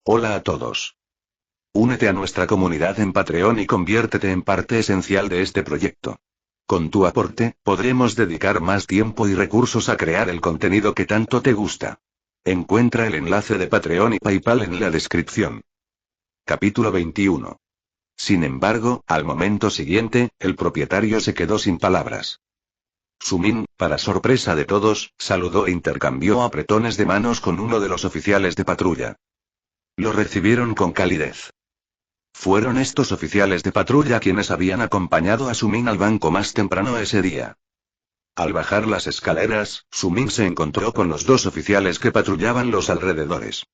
Hola a todos. Únete a nuestra comunidad en Patreon y conviértete en parte esencial de este proyecto. Con tu aporte, podremos dedicar más tiempo y recursos a crear el contenido que tanto te gusta. Encuentra el enlace de Patreon y PayPal en la descripción. Capítulo 21. Sin embargo, al momento siguiente, el propietario se quedó sin palabras. Sumin, para sorpresa de todos, saludó e intercambió apretones de manos con uno de los oficiales de patrulla. Lo recibieron con calidez. Fueron estos oficiales de patrulla quienes habían acompañado a Sumin al banco más temprano ese día. Al bajar las escaleras, Sumin se encontró con los dos oficiales que patrullaban los alrededores.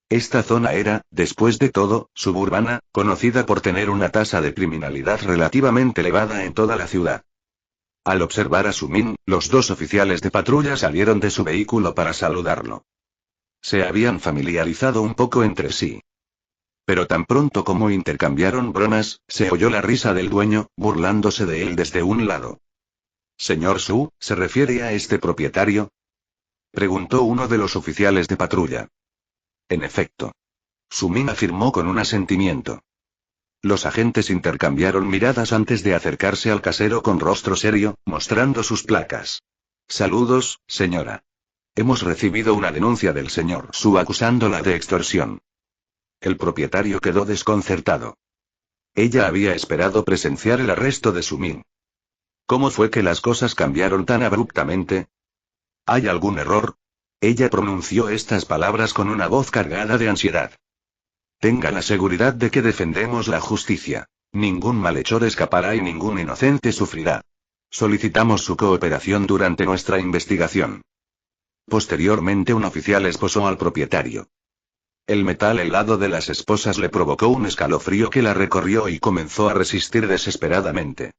Esta zona era, después de todo, suburbana, conocida por tener una tasa de criminalidad relativamente elevada en toda la ciudad. Al observar a Sumin, los dos oficiales de patrulla salieron de su vehículo para saludarlo. Se habían familiarizado un poco entre sí. Pero tan pronto como intercambiaron bromas, se oyó la risa del dueño, burlándose de él desde un lado. «Señor Su, ¿se refiere a este propietario?», preguntó uno de los oficiales de patrulla. En efecto. Sumin afirmó con un asentimiento. Los agentes intercambiaron miradas antes de acercarse al casero con rostro serio, mostrando sus placas. «Saludos, señora. Hemos recibido una denuncia del señor Su acusándola de extorsión». El propietario quedó desconcertado. Ella había esperado presenciar el arresto de Sumin. ¿Cómo fue que las cosas cambiaron tan abruptamente? ¿Hay algún error? Ella pronunció estas palabras con una voz cargada de ansiedad. Tenga la seguridad de que defendemos la justicia. Ningún malhechor escapará y ningún inocente sufrirá. Solicitamos su cooperación durante nuestra investigación. Posteriormente un oficial esposó al propietario. El metal helado de las esposas le provocó un escalofrío que la recorrió y comenzó a resistir desesperadamente.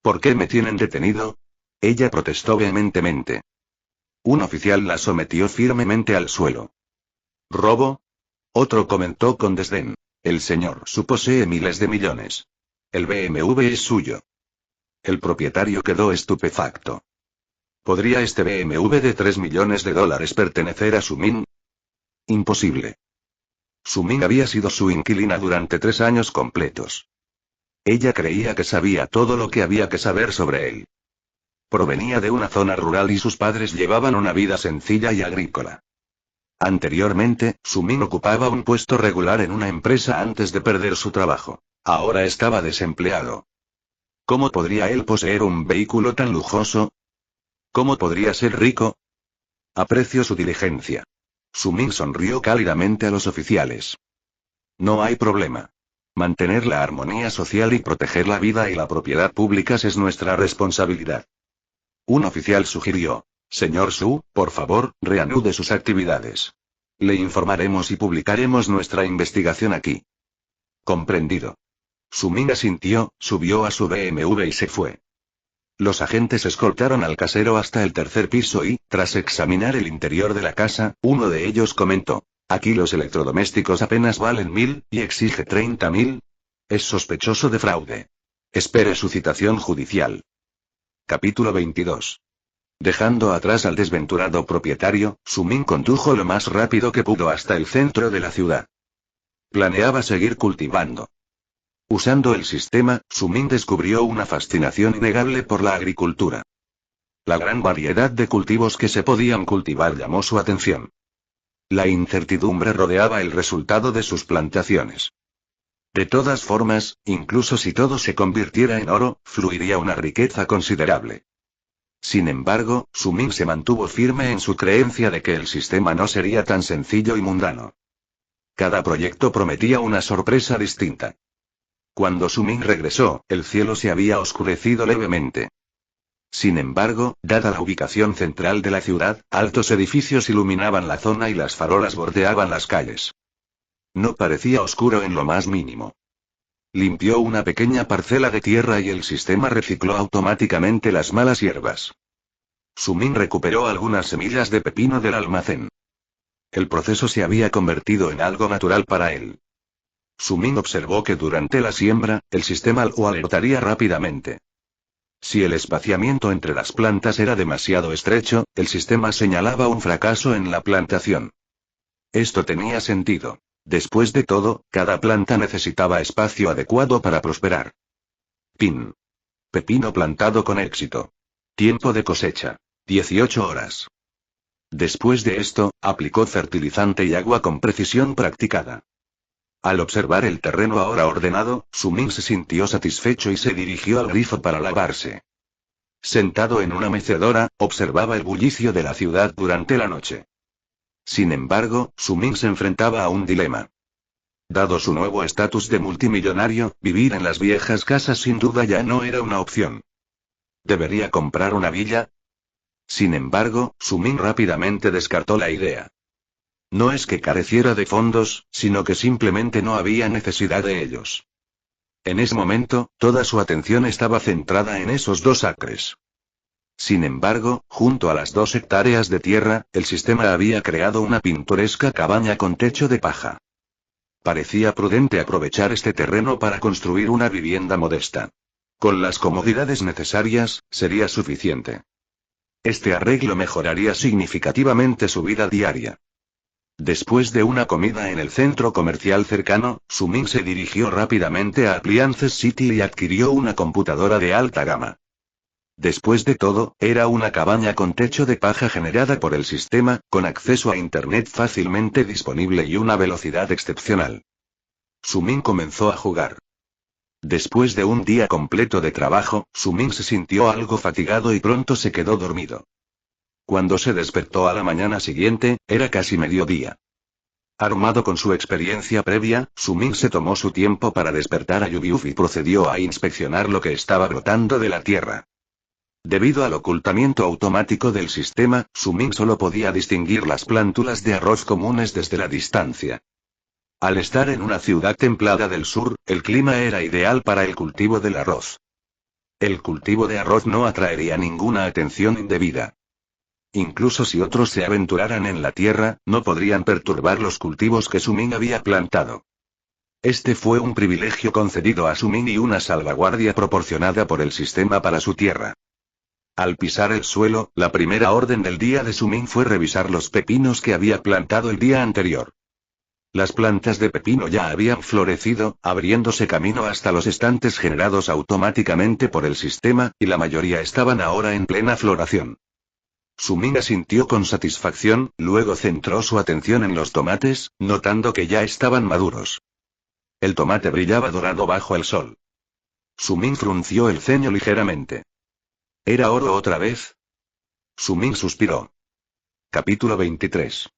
¿Por qué me tienen detenido?, ella protestó vehementemente. Un oficial la sometió firmemente al suelo. ¿Robo?, otro comentó con desdén. El señor Su posee miles de millones. El BMW es suyo. El propietario quedó estupefacto. ¿Podría este BMW de $3 millones pertenecer a Sumin? Imposible. Sumin había sido su inquilina durante 3 años completos. Ella creía que sabía todo lo que había que saber sobre él. Provenía de una zona rural y sus padres llevaban una vida sencilla y agrícola. Anteriormente, Sumin ocupaba un puesto regular en una empresa antes de perder su trabajo. Ahora estaba desempleado. ¿Cómo podría él poseer un vehículo tan lujoso? ¿Cómo podría ser rico? Aprecio su diligencia. Sumin sonrió cálidamente a los oficiales. No hay problema. Mantener la armonía social y proteger la vida y la propiedad públicas es nuestra responsabilidad. Un oficial sugirió. Señor Su, por favor, reanude sus actividades. Le informaremos y publicaremos nuestra investigación aquí. Comprendido. Sumin asintió, subió a su BMW y se fue. Los agentes escoltaron al casero hasta el 3er piso y, tras examinar el interior de la casa, uno de ellos comentó. Aquí los electrodomésticos apenas valen 1.000, y exige 30.000. Es sospechoso de fraude. Espere su citación judicial. Capítulo 22. Dejando atrás al desventurado propietario, Sumin condujo lo más rápido que pudo hasta el centro de la ciudad. Planeaba seguir cultivando. Usando el sistema, Sumin descubrió una fascinación innegable por la agricultura. La gran variedad de cultivos que se podían cultivar llamó su atención. La incertidumbre rodeaba el resultado de sus plantaciones. De todas formas, incluso si todo se convirtiera en oro, fluiría una riqueza considerable. Sin embargo, Sumin se mantuvo firme en su creencia de que el sistema no sería tan sencillo y mundano. Cada proyecto prometía una sorpresa distinta. Cuando Sumin regresó, el cielo se había oscurecido levemente. Sin embargo, dada la ubicación central de la ciudad, altos edificios iluminaban la zona y las farolas bordeaban las calles. No parecía oscuro en lo más mínimo. Limpió una pequeña parcela de tierra y el sistema recicló automáticamente las malas hierbas. Sumin recuperó algunas semillas de pepino del almacén. El proceso se había convertido en algo natural para él. Sumin observó que durante la siembra, el sistema lo alertaría rápidamente. Si el espaciamiento entre las plantas era demasiado estrecho, el sistema señalaba un fracaso en la plantación. Esto tenía sentido. Después de todo, cada planta necesitaba espacio adecuado para prosperar. Pin. Pepino plantado con éxito. Tiempo de cosecha. 18 horas. Después de esto, aplicó fertilizante y agua con precisión practicada. Al observar el terreno ahora ordenado, Sumin se sintió satisfecho y se dirigió al grifo para lavarse. Sentado en una mecedora, observaba el bullicio de la ciudad durante la noche. Sin embargo, Sumin se enfrentaba a un dilema. Dado su nuevo estatus de multimillonario, vivir en las viejas casas sin duda ya no era una opción. ¿Debería comprar una villa? Sin embargo, Sumin rápidamente descartó la idea. No es que careciera de fondos, sino que simplemente no había necesidad de ellos. En ese momento, toda su atención estaba centrada en esos 2 acres. Sin embargo, junto a las 2 hectáreas de tierra, el sistema había creado una pintoresca cabaña con techo de paja. Parecía prudente aprovechar este terreno para construir una vivienda modesta. Con las comodidades necesarias, sería suficiente. Este arreglo mejoraría significativamente su vida diaria. Después de una comida en el centro comercial cercano, Sumin se dirigió rápidamente a Appliances City y adquirió una computadora de alta gama. Después de todo, era una cabaña con techo de paja generada por el sistema, con acceso a Internet fácilmente disponible y una velocidad excepcional. Sumin comenzó a jugar. Después de un día completo de trabajo, Sumin se sintió algo fatigado y pronto se quedó dormido. Cuando se despertó a la mañana siguiente, era casi mediodía. Armado con su experiencia previa, Sumin se tomó su tiempo para despertar a Yubiuf y procedió a inspeccionar lo que estaba brotando de la tierra. Debido al ocultamiento automático del sistema, Sumin solo podía distinguir las plántulas de arroz comunes desde la distancia. Al estar en una ciudad templada del sur, el clima era ideal para el cultivo del arroz. El cultivo de arroz no atraería ninguna atención indebida. Incluso si otros se aventuraran en la tierra, no podrían perturbar los cultivos que Sumin había plantado. Este fue un privilegio concedido a Sumin y una salvaguardia proporcionada por el sistema para su tierra. Al pisar el suelo, la primera orden del día de Sumin fue revisar los pepinos que había plantado el día anterior. Las plantas de pepino ya habían florecido, abriéndose camino hasta los estantes generados automáticamente por el sistema, y la mayoría estaban ahora en plena floración. Sumin asintió con satisfacción, luego centró su atención en los tomates, notando que ya estaban maduros. El tomate brillaba dorado bajo el sol. Sumin frunció el ceño ligeramente. ¿Era oro otra vez? Sumin suspiró. Capítulo 23.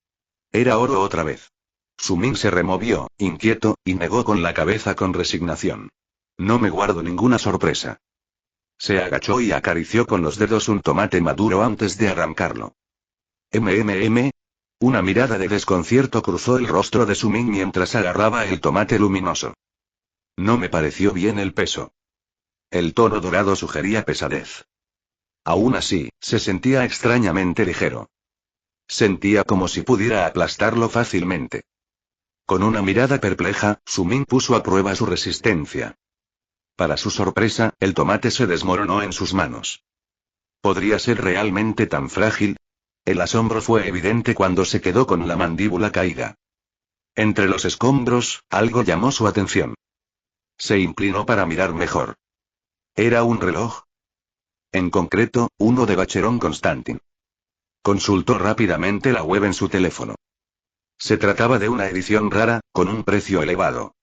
Era oro otra vez. Sumin se removió, inquieto, y negó con la cabeza con resignación. No me guardo ninguna sorpresa. Se agachó y acarició con los dedos un tomate maduro antes de arrancarlo. Una mirada de desconcierto cruzó el rostro de Sumin mientras agarraba el tomate luminoso. No me pareció bien el peso. El tono dorado sugería pesadez. Aún así, se sentía extrañamente ligero. Sentía como si pudiera aplastarlo fácilmente. Con una mirada perpleja, Sumin puso a prueba su resistencia. Para su sorpresa, el tomate se desmoronó en sus manos. ¿Podría ser realmente tan frágil? El asombro fue evidente cuando se quedó con la mandíbula caída. Entre los escombros, algo llamó su atención. Se inclinó para mirar mejor. ¿Era un reloj? En concreto, uno de Vacheron Constantin. Consultó rápidamente la web en su teléfono. Se trataba de una edición rara, con un precio elevado.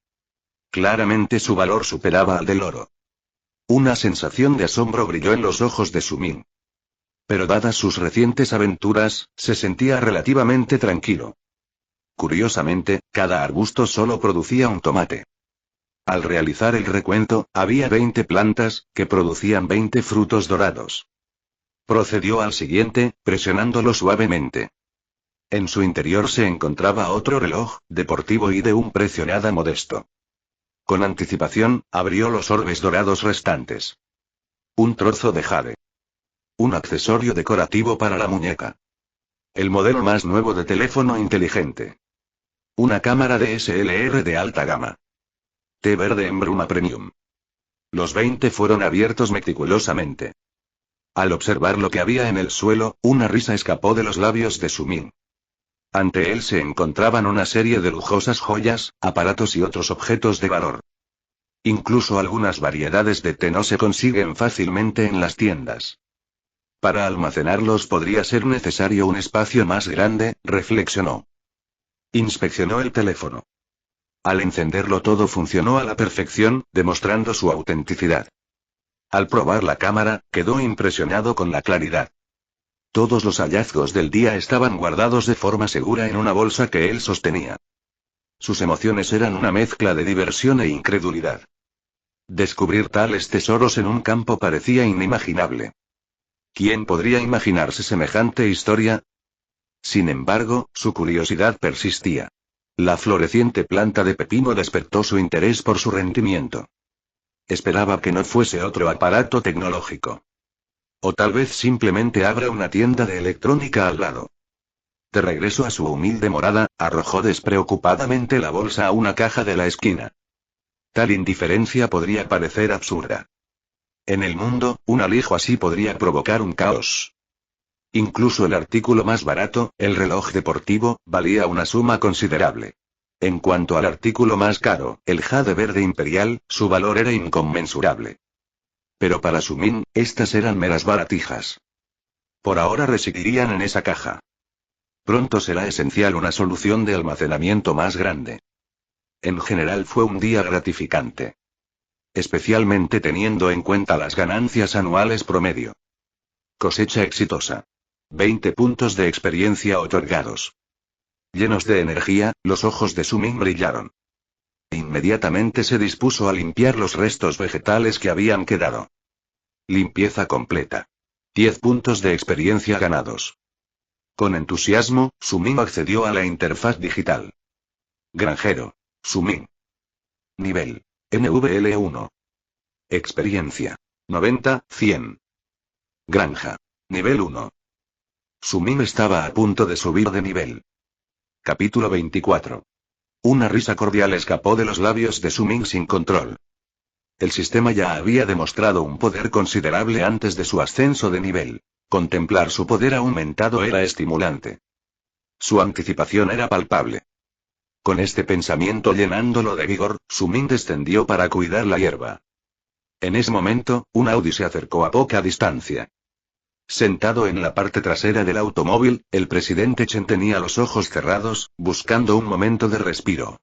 Claramente su valor superaba al del oro. Una sensación de asombro brilló en los ojos de Sumin. Pero dadas sus recientes aventuras, se sentía relativamente tranquilo. Curiosamente, cada arbusto solo producía un tomate. Al realizar el recuento, había 20 plantas, que producían 20 frutos dorados. Procedió al siguiente, presionándolo suavemente. En su interior se encontraba otro reloj, deportivo y de un precio nada modesto. Con anticipación, abrió los orbes dorados restantes. Un trozo de jade. Un accesorio decorativo para la muñeca. El modelo más nuevo de teléfono inteligente. Una cámara DSLR de alta gama. Té verde en bruma premium. Los 20 fueron abiertos meticulosamente. Al observar lo que había en el suelo, una risa escapó de los labios de Sumin. Ante él se encontraban una serie de lujosas joyas, aparatos y otros objetos de valor. Incluso algunas variedades de té no se consiguen fácilmente en las tiendas. Para almacenarlos podría ser necesario un espacio más grande, reflexionó. Inspeccionó el teléfono. Al encenderlo todo funcionó a la perfección, demostrando su autenticidad. Al probar la cámara, quedó impresionado con la claridad. Todos los hallazgos del día estaban guardados de forma segura en una bolsa que él sostenía. Sus emociones eran una mezcla de diversión e incredulidad. Descubrir tales tesoros en un campo parecía inimaginable. ¿Quién podría imaginarse semejante historia? Sin embargo, su curiosidad persistía. La floreciente planta de pepino despertó su interés por su rendimiento. Esperaba que no fuese otro aparato tecnológico. O tal vez simplemente abra una tienda de electrónica al lado. De regreso a su humilde morada, arrojó despreocupadamente la bolsa a una caja de la esquina. Tal indiferencia podría parecer absurda. En el mundo, un alijo así podría provocar un caos. Incluso el artículo más barato, el reloj deportivo, valía una suma considerable. En cuanto al artículo más caro, el jade verde imperial, su valor era inconmensurable. Pero para Sumin, estas eran meras baratijas. Por ahora residirían en esa caja. Pronto será esencial una solución de almacenamiento más grande. En general fue un día gratificante. Especialmente teniendo en cuenta las ganancias anuales promedio. Cosecha exitosa. 20 puntos de experiencia otorgados. Llenos de energía, los ojos de Sumin brillaron. Inmediatamente se dispuso a limpiar los restos vegetales que habían quedado. Limpieza completa. 10 puntos de experiencia ganados. Con entusiasmo, Sumin accedió a la interfaz digital. Granjero. Sumin. Nivel. NVL1. Experiencia. 90, 100. Granja. Nivel 1. Sumin estaba a punto de subir de nivel. Capítulo 24. Una risa cordial escapó de los labios de Sumin sin control. El sistema ya había demostrado un poder considerable antes de su ascenso de nivel. Contemplar su poder aumentado era estimulante. Su anticipación era palpable. Con este pensamiento llenándolo de vigor, Sumin descendió para cuidar la hierba. En ese momento, un Audi se acercó a poca distancia. Sentado en la parte trasera del automóvil, el presidente Chen tenía los ojos cerrados, buscando un momento de respiro.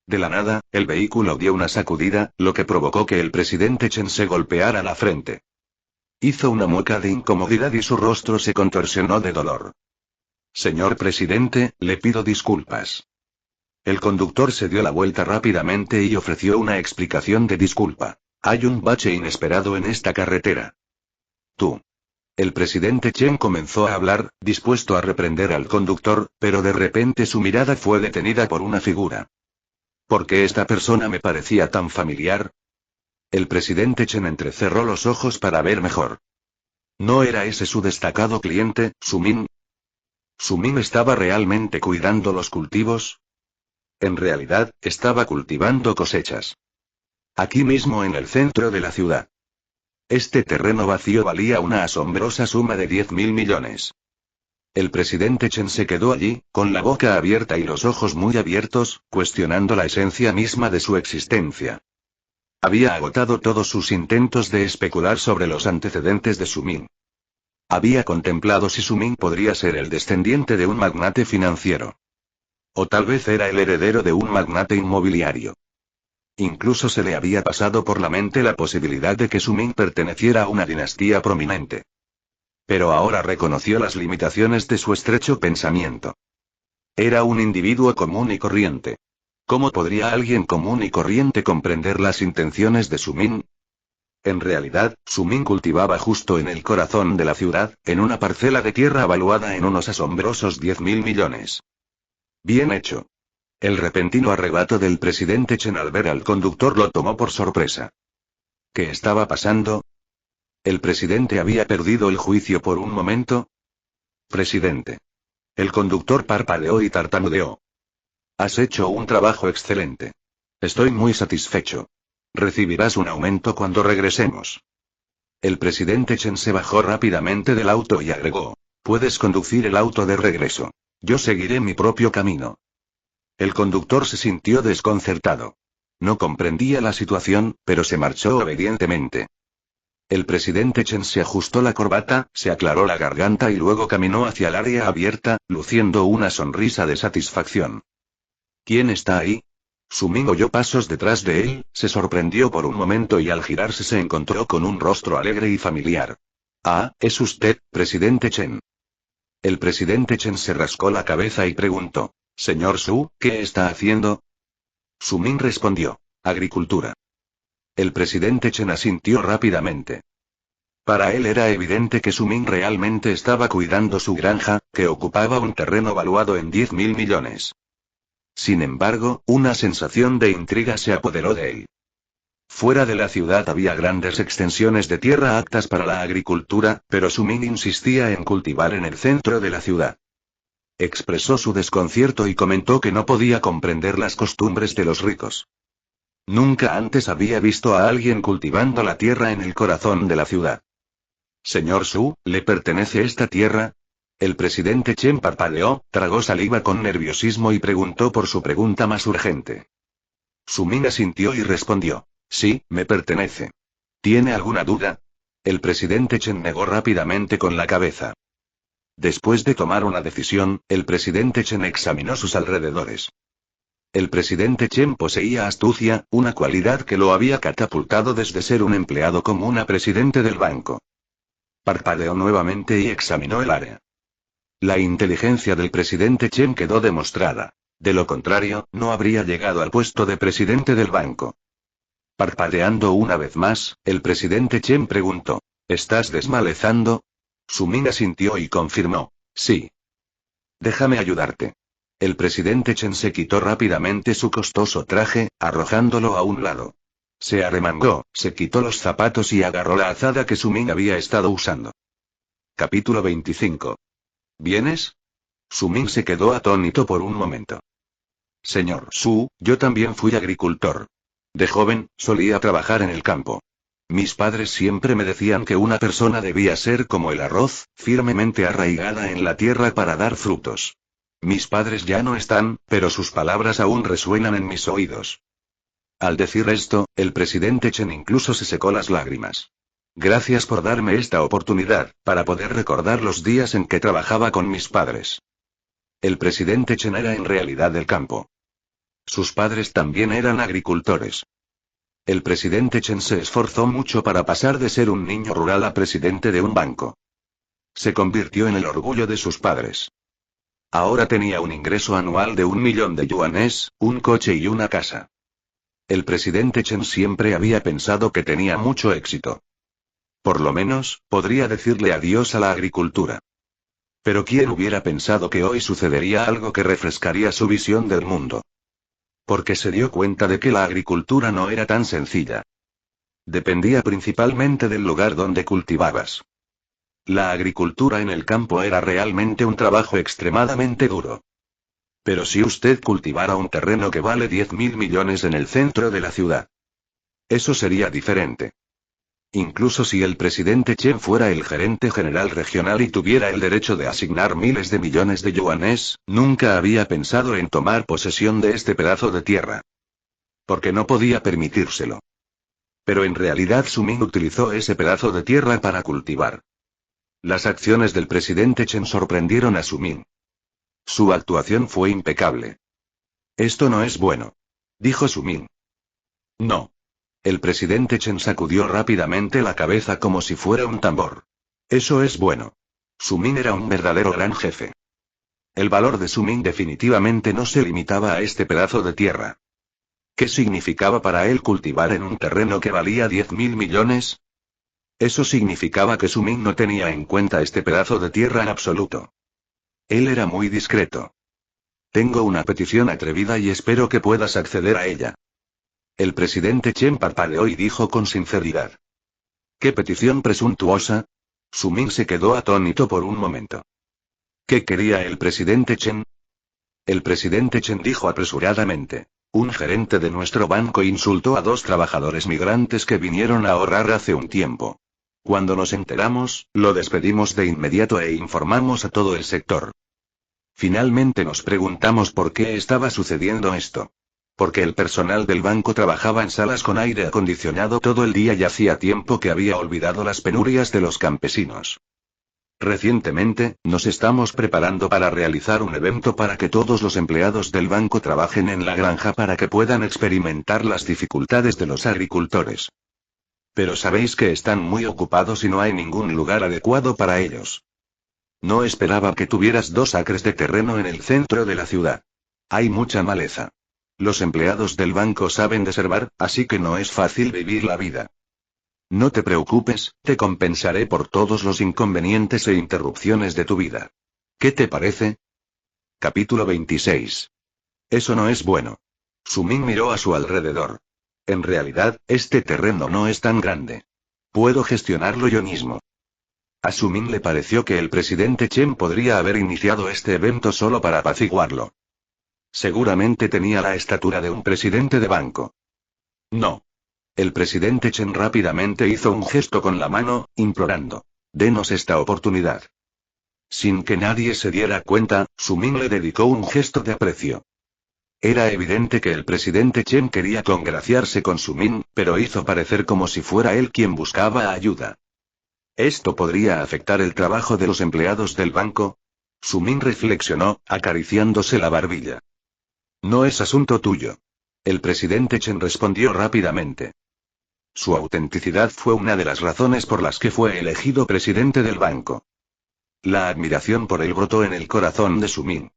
De la nada, el vehículo dio una sacudida, lo que provocó que el presidente Chen se golpeara la frente. Hizo una mueca de incomodidad y su rostro se contorsionó de dolor. Señor presidente, le pido disculpas. El conductor se dio la vuelta rápidamente y ofreció una explicación de disculpa. Hay un bache inesperado en esta carretera. Tú. El presidente Chen comenzó a hablar, dispuesto a reprender al conductor, pero de repente su mirada fue detenida por una figura. ¿Por qué esta persona me parecía tan familiar? El presidente Chen entrecerró los ojos para ver mejor. ¿No era ese su destacado cliente, Sumin? ¿Sumin estaba realmente cuidando los cultivos? En realidad, estaba cultivando cosechas. Aquí mismo en el centro de la ciudad. Este terreno vacío valía una asombrosa suma de 10.000 millones. El presidente Chen se quedó allí, con la boca abierta y los ojos muy abiertos, cuestionando la esencia misma de su existencia. Había agotado todos sus intentos de especular sobre los antecedentes de Sumin. Había contemplado si Sumin podría ser el descendiente de un magnate financiero. O tal vez era el heredero de un magnate inmobiliario. Incluso se le había pasado por la mente la posibilidad de que Sumin perteneciera a una dinastía prominente. Pero ahora reconoció las limitaciones de su estrecho pensamiento. Era un individuo común y corriente. ¿Cómo podría alguien común y corriente comprender las intenciones de Sumin? En realidad, Sumin cultivaba justo en el corazón de la ciudad, en una parcela de tierra valuada en unos asombrosos 10.000 millones. Bien hecho. El repentino arrebato del presidente Chen al ver al conductor lo tomó por sorpresa. ¿Qué estaba pasando? ¿El presidente había perdido el juicio por un momento? Presidente. El conductor parpadeó y tartamudeó. Has hecho un trabajo excelente. Estoy muy satisfecho. Recibirás un aumento cuando regresemos. El presidente Chen se bajó rápidamente del auto y agregó. Puedes conducir el auto de regreso. Yo seguiré mi propio camino. El conductor se sintió desconcertado. No comprendía la situación, pero se marchó obedientemente. El presidente Chen se ajustó la corbata, se aclaró la garganta y luego caminó hacia el área abierta, luciendo una sonrisa de satisfacción. ¿Quién está ahí? Su Ming oyó pasos detrás de él, se sorprendió por un momento y al girarse se encontró con un rostro alegre y familiar. Ah, es usted, presidente Chen. El presidente Chen se rascó la cabeza y preguntó. Señor Su, ¿qué está haciendo? Su Ming respondió. Agricultura. El presidente Chen asintió rápidamente. Para él era evidente que Su Ming realmente estaba cuidando su granja, que ocupaba un terreno valuado en 10.000 millones. Sin embargo, una sensación de intriga se apoderó de él. Fuera de la ciudad había grandes extensiones de tierra aptas para la agricultura, pero Su Ming insistía en cultivar en el centro de la ciudad. Expresó su desconcierto y comentó que no podía comprender las costumbres de los ricos. Nunca antes había visto a alguien cultivando la tierra en el corazón de la ciudad. Señor Su, ¿le pertenece esta tierra? El presidente Chen parpadeó, tragó saliva con nerviosismo y preguntó por su pregunta más urgente. Su Ming asintió y respondió. Sí, me pertenece. ¿Tiene alguna duda? El presidente Chen negó rápidamente con la cabeza. Después de tomar una decisión, el presidente Chen examinó sus alrededores. El presidente Chen poseía astucia, una cualidad que lo había catapultado desde ser un empleado común a presidente del banco. Parpadeó nuevamente y examinó el área. La inteligencia del presidente Chen quedó demostrada. De lo contrario, no habría llegado al puesto de presidente del banco. Parpadeando una vez más, el presidente Chen preguntó. ¿Estás desmalezando? Su Ming asintió y confirmó. Sí. Déjame ayudarte. El presidente Chen se quitó rápidamente su costoso traje, arrojándolo a un lado. Se arremangó, se quitó los zapatos y agarró la azada que Su Ming había estado usando. Capítulo 25. ¿Vienes? Su Ming se quedó atónito por un momento. Señor Su, yo también fui agricultor. De joven, solía trabajar en el campo. Mis padres siempre me decían que una persona debía ser como el arroz, firmemente arraigada en la tierra para dar frutos. Mis padres ya no están, pero sus palabras aún resuenan en mis oídos. Al decir esto, el presidente Chen incluso se secó las lágrimas. Gracias por darme esta oportunidad, para poder recordar los días en que trabajaba con mis padres. El presidente Chen era en realidad del campo. Sus padres también eran agricultores. El presidente Chen se esforzó mucho para pasar de ser un niño rural a presidente de un banco. Se convirtió en el orgullo de sus padres. Ahora tenía un ingreso anual de 1.000.000 de yuanes, un coche y una casa. El presidente Chen siempre había pensado que tenía mucho éxito. Por lo menos, podría decirle adiós a la agricultura. Pero ¿quién hubiera pensado que hoy sucedería algo que refrescaría su visión del mundo? Porque se dio cuenta de que la agricultura no era tan sencilla. Dependía principalmente del lugar donde cultivabas. La agricultura en el campo era realmente un trabajo extremadamente duro. Pero si usted cultivara un terreno que vale 10.000 millones en el centro de la ciudad, eso sería diferente. Incluso si el presidente Chen fuera el gerente general regional y tuviera el derecho de asignar miles de millones de yuanes, nunca había pensado en tomar posesión de este pedazo de tierra. Porque no podía permitírselo. Pero en realidad Su Ming utilizó ese pedazo de tierra para cultivar. Las acciones del presidente Chen sorprendieron a Su Ming. Su actuación fue impecable. Esto no es bueno, dijo Su Ming. No. El presidente Chen sacudió rápidamente la cabeza como si fuera un tambor. Eso es bueno. Su Ming era un verdadero gran jefe. El valor de Su Ming definitivamente no se limitaba a este pedazo de tierra. ¿Qué significaba para él cultivar en un terreno que valía 10.000 millones? Eso significaba que Su Ming no tenía en cuenta este pedazo de tierra en absoluto. Él era muy discreto. Tengo una petición atrevida y espero que puedas acceder a ella. El presidente Chen parpadeó y dijo con sinceridad. ¿Qué petición presuntuosa? Su Ming se quedó atónito por un momento. ¿Qué quería el presidente Chen? El presidente Chen dijo apresuradamente. Un gerente de nuestro banco insultó a 2 trabajadores migrantes que vinieron a ahorrar hace un tiempo. Cuando nos enteramos, lo despedimos de inmediato e informamos a todo el sector. Finalmente nos preguntamos por qué estaba sucediendo esto. Porque el personal del banco trabajaba en salas con aire acondicionado todo el día y hacía tiempo que había olvidado las penurias de los campesinos. Recientemente, nos estamos preparando para realizar un evento para que todos los empleados del banco trabajen en la granja para que puedan experimentar las dificultades de los agricultores. Pero sabéis que están muy ocupados y no hay ningún lugar adecuado para ellos. No esperaba que tuvieras 2 acres de terreno en el centro de la ciudad. Hay mucha maleza. Los empleados del banco saben deservar, así que no es fácil vivir la vida. No te preocupes, te compensaré por todos los inconvenientes e interrupciones de tu vida. ¿Qué te parece? Capítulo 26. Eso no es bueno. Sumin miró a su alrededor. En realidad, este terreno no es tan grande. Puedo gestionarlo yo mismo. A Sumin le pareció que el presidente Chen podría haber iniciado este evento solo para apaciguarlo. Seguramente tenía la estatura de un presidente de banco. No. El presidente Chen rápidamente hizo un gesto con la mano, implorando. Denos esta oportunidad. Sin que nadie se diera cuenta, Sumin le dedicó un gesto de aprecio. Era evidente que el presidente Chen quería congraciarse con Sumin, pero hizo parecer como si fuera él quien buscaba ayuda. ¿Esto podría afectar el trabajo de los empleados del banco? Sumin reflexionó, acariciándose la barbilla. No es asunto tuyo. El presidente Chen respondió rápidamente. Su autenticidad fue una de las razones por las que fue elegido presidente del banco. La admiración por él brotó en el corazón de Sumin.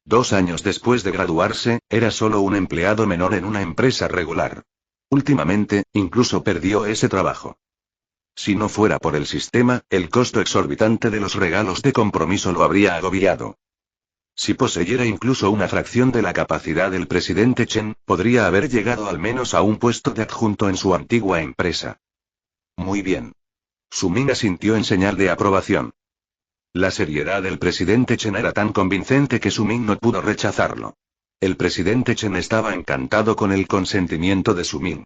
2 años después de graduarse, era solo un empleado menor en una empresa regular. Últimamente, incluso perdió ese trabajo. Si no fuera por el sistema, el costo exorbitante de los regalos de compromiso lo habría agobiado. Si poseyera incluso una fracción de la capacidad del presidente Chen, podría haber llegado al menos a un puesto de adjunto en su antigua empresa. Muy bien. Sumin asintió en señal de aprobación. La seriedad del presidente Chen era tan convincente que Sumin no pudo rechazarlo. El presidente Chen estaba encantado con el consentimiento de Sumin.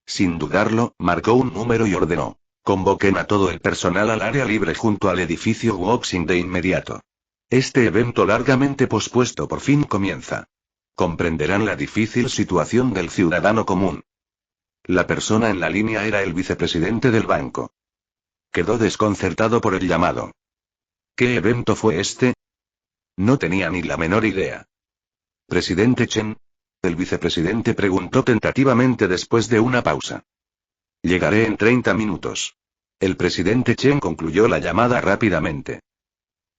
Sin dudarlo, marcó un número y ordenó. Convoquen a todo el personal al área libre junto al edificio Woxing de inmediato. Este evento largamente pospuesto por fin comienza. Comprenderán la difícil situación del ciudadano común. La persona en la línea era el vicepresidente del banco. Quedó desconcertado por el llamado. ¿Qué evento fue este? No tenía ni la menor idea. ¿Presidente Chen? El vicepresidente preguntó tentativamente después de una pausa. Llegaré en 30 minutos. El presidente Chen concluyó la llamada rápidamente.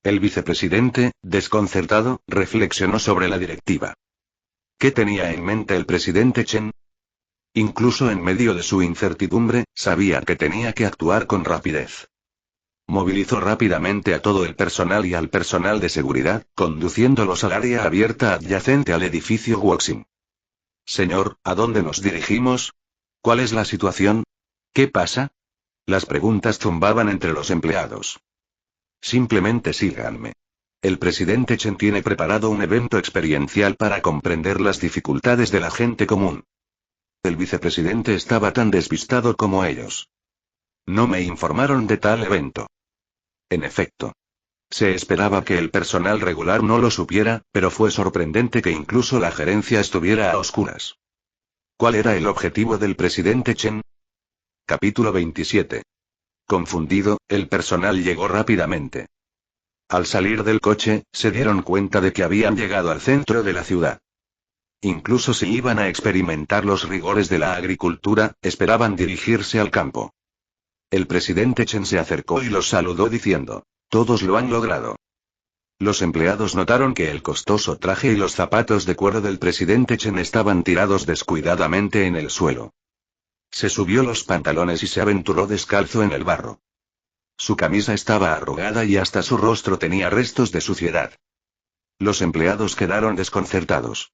El vicepresidente, desconcertado, reflexionó sobre la directiva. ¿Qué tenía en mente el presidente Chen? Incluso en medio de su incertidumbre, sabía que tenía que actuar con rapidez. Movilizó rápidamente a todo el personal y al personal de seguridad, conduciéndolos al área abierta adyacente al edificio Woxing. Señor, ¿a dónde nos dirigimos? ¿Cuál es la situación? ¿Qué pasa? Las preguntas zumbaban entre los empleados. Simplemente síganme. El presidente Chen tiene preparado un evento experiencial para comprender las dificultades de la gente común. El vicepresidente estaba tan despistado como ellos. No me informaron de tal evento. En efecto. Se esperaba que el personal regular no lo supiera, pero fue sorprendente que incluso la gerencia estuviera a oscuras. ¿Cuál era el objetivo del presidente Chen? Capítulo 27. Confundido, el personal llegó rápidamente. Al salir del coche, se dieron cuenta de que habían llegado al centro de la ciudad. Incluso si iban a experimentar los rigores de la agricultura, esperaban dirigirse al campo. El presidente Chen se acercó y los saludó diciendo, todos lo han logrado. Los empleados notaron que el costoso traje y los zapatos de cuero del presidente Chen estaban tirados descuidadamente en el suelo. Se subió los pantalones y se aventuró descalzo en el barro. Su camisa estaba arrugada y hasta su rostro tenía restos de suciedad. Los empleados quedaron desconcertados.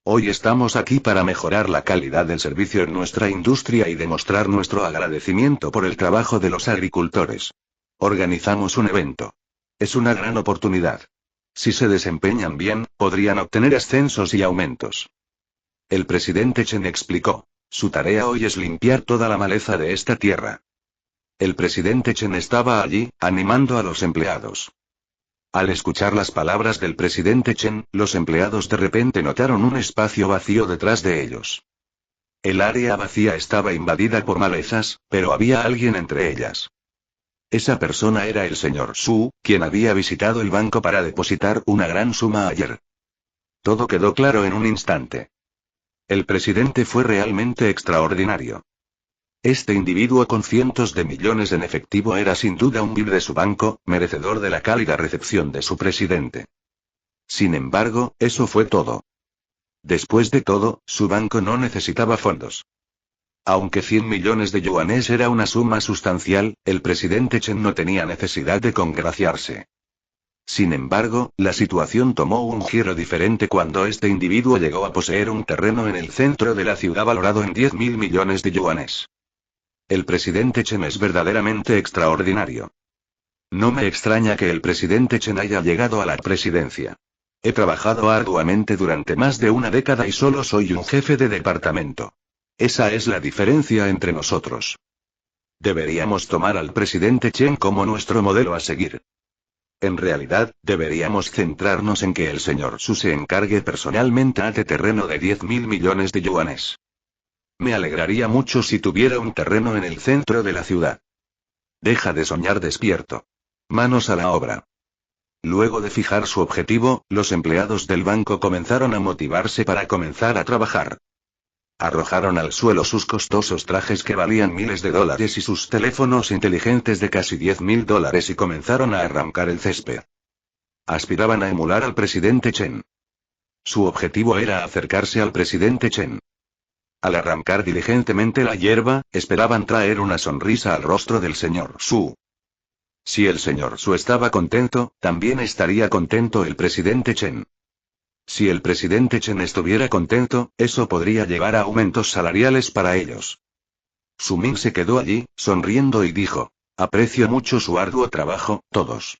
Hoy estamos aquí para mejorar la calidad del servicio en nuestra industria y demostrar nuestro agradecimiento por el trabajo de los agricultores. Organizamos un evento. Es una gran oportunidad. Si se desempeñan bien, podrían obtener ascensos y aumentos. El presidente Chen explicó. Su tarea hoy es limpiar toda la maleza de esta tierra. El presidente Chen estaba allí, animando a los empleados. Al escuchar las palabras del presidente Chen, los empleados de repente notaron un espacio vacío detrás de ellos. El área vacía estaba invadida por malezas, pero había alguien entre ellas. Esa persona era el señor Su, quien había visitado el banco para depositar una gran suma ayer. Todo quedó claro en un instante. El presidente fue realmente extraordinario. Este individuo con cientos de millones en efectivo era sin duda un VIP de su banco, merecedor de la cálida recepción de su presidente. Sin embargo, eso fue todo. Después de todo, su banco no necesitaba fondos. Aunque 100 millones de yuanes era una suma sustancial, el presidente Chen no tenía necesidad de congraciarse. Sin embargo, la situación tomó un giro diferente cuando este individuo llegó a poseer un terreno en el centro de la ciudad valorado en 10.000 millones de yuanes. El presidente Chen es verdaderamente extraordinario. No me extraña que el presidente Chen haya llegado a la presidencia. He trabajado arduamente durante más de una década y solo soy un jefe de departamento. Esa es la diferencia entre nosotros. Deberíamos tomar al presidente Chen como nuestro modelo a seguir. En realidad, deberíamos centrarnos en que el señor Su se encargue personalmente de terreno de 10.000 millones de yuanes. Me alegraría mucho si tuviera un terreno en el centro de la ciudad. Deja de soñar despierto. Manos a la obra. Luego de fijar su objetivo, los empleados del banco comenzaron a motivarse para comenzar a trabajar. Arrojaron al suelo sus costosos trajes que valían miles de dólares y sus teléfonos inteligentes de casi $10.000 y comenzaron a arrancar el césped. Aspiraban a emular al presidente Chen. Su objetivo era acercarse al presidente Chen. Al arrancar diligentemente la hierba, esperaban traer una sonrisa al rostro del señor Su. Si el señor Su estaba contento, también estaría contento el presidente Chen. Si el presidente Chen estuviera contento, eso podría llevar a aumentos salariales para ellos. Su Ming se quedó allí, sonriendo y dijo: aprecio mucho su arduo trabajo, todos.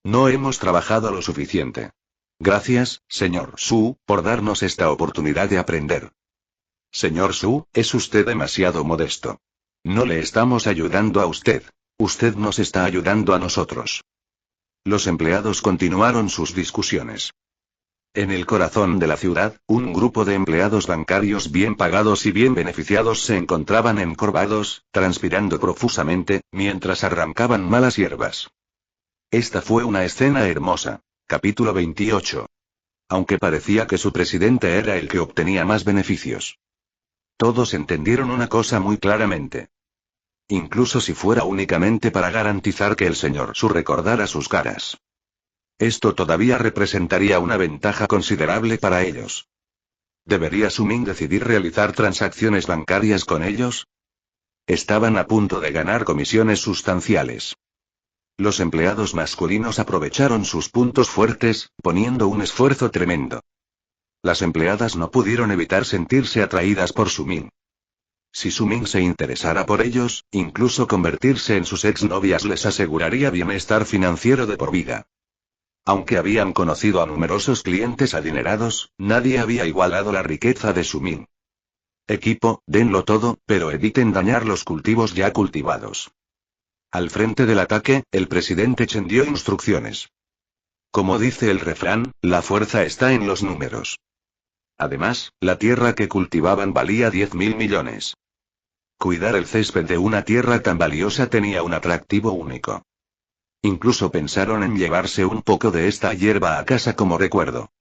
No hemos trabajado lo suficiente. Gracias, señor Su, por darnos esta oportunidad de aprender. Señor Su, es usted demasiado modesto. No le estamos ayudando a usted. Usted nos está ayudando a nosotros. Los empleados continuaron sus discusiones. En el corazón de la ciudad, un grupo de empleados bancarios bien pagados y bien beneficiados se encontraban encorvados, transpirando profusamente, mientras arrancaban malas hierbas. Esta fue una escena hermosa. Capítulo 28. Aunque parecía que su presidente era el que obtenía más beneficios. Todos entendieron una cosa muy claramente. Incluso si fuera únicamente para garantizar que el señor Su recordara sus caras. Esto todavía representaría una ventaja considerable para ellos. ¿Debería Su Ming decidir realizar transacciones bancarias con ellos? Estaban a punto de ganar comisiones sustanciales. Los empleados masculinos aprovecharon sus puntos fuertes, poniendo un esfuerzo tremendo. Las empleadas no pudieron evitar sentirse atraídas por Su Ming. Si Su Ming se interesara por ellos, incluso convertirse en sus exnovias les aseguraría bienestar financiero de por vida. Aunque habían conocido a numerosos clientes adinerados, nadie había igualado la riqueza de Su Ming. Equipo, denlo todo, pero eviten dañar los cultivos ya cultivados. Al frente del ataque, el presidente Chen dio instrucciones. Como dice el refrán, la fuerza está en los números. Además, la tierra que cultivaban valía 10.000 millones. Cuidar el césped de una tierra tan valiosa tenía un atractivo único. Incluso pensaron en llevarse un poco de esta hierba a casa como recuerdo.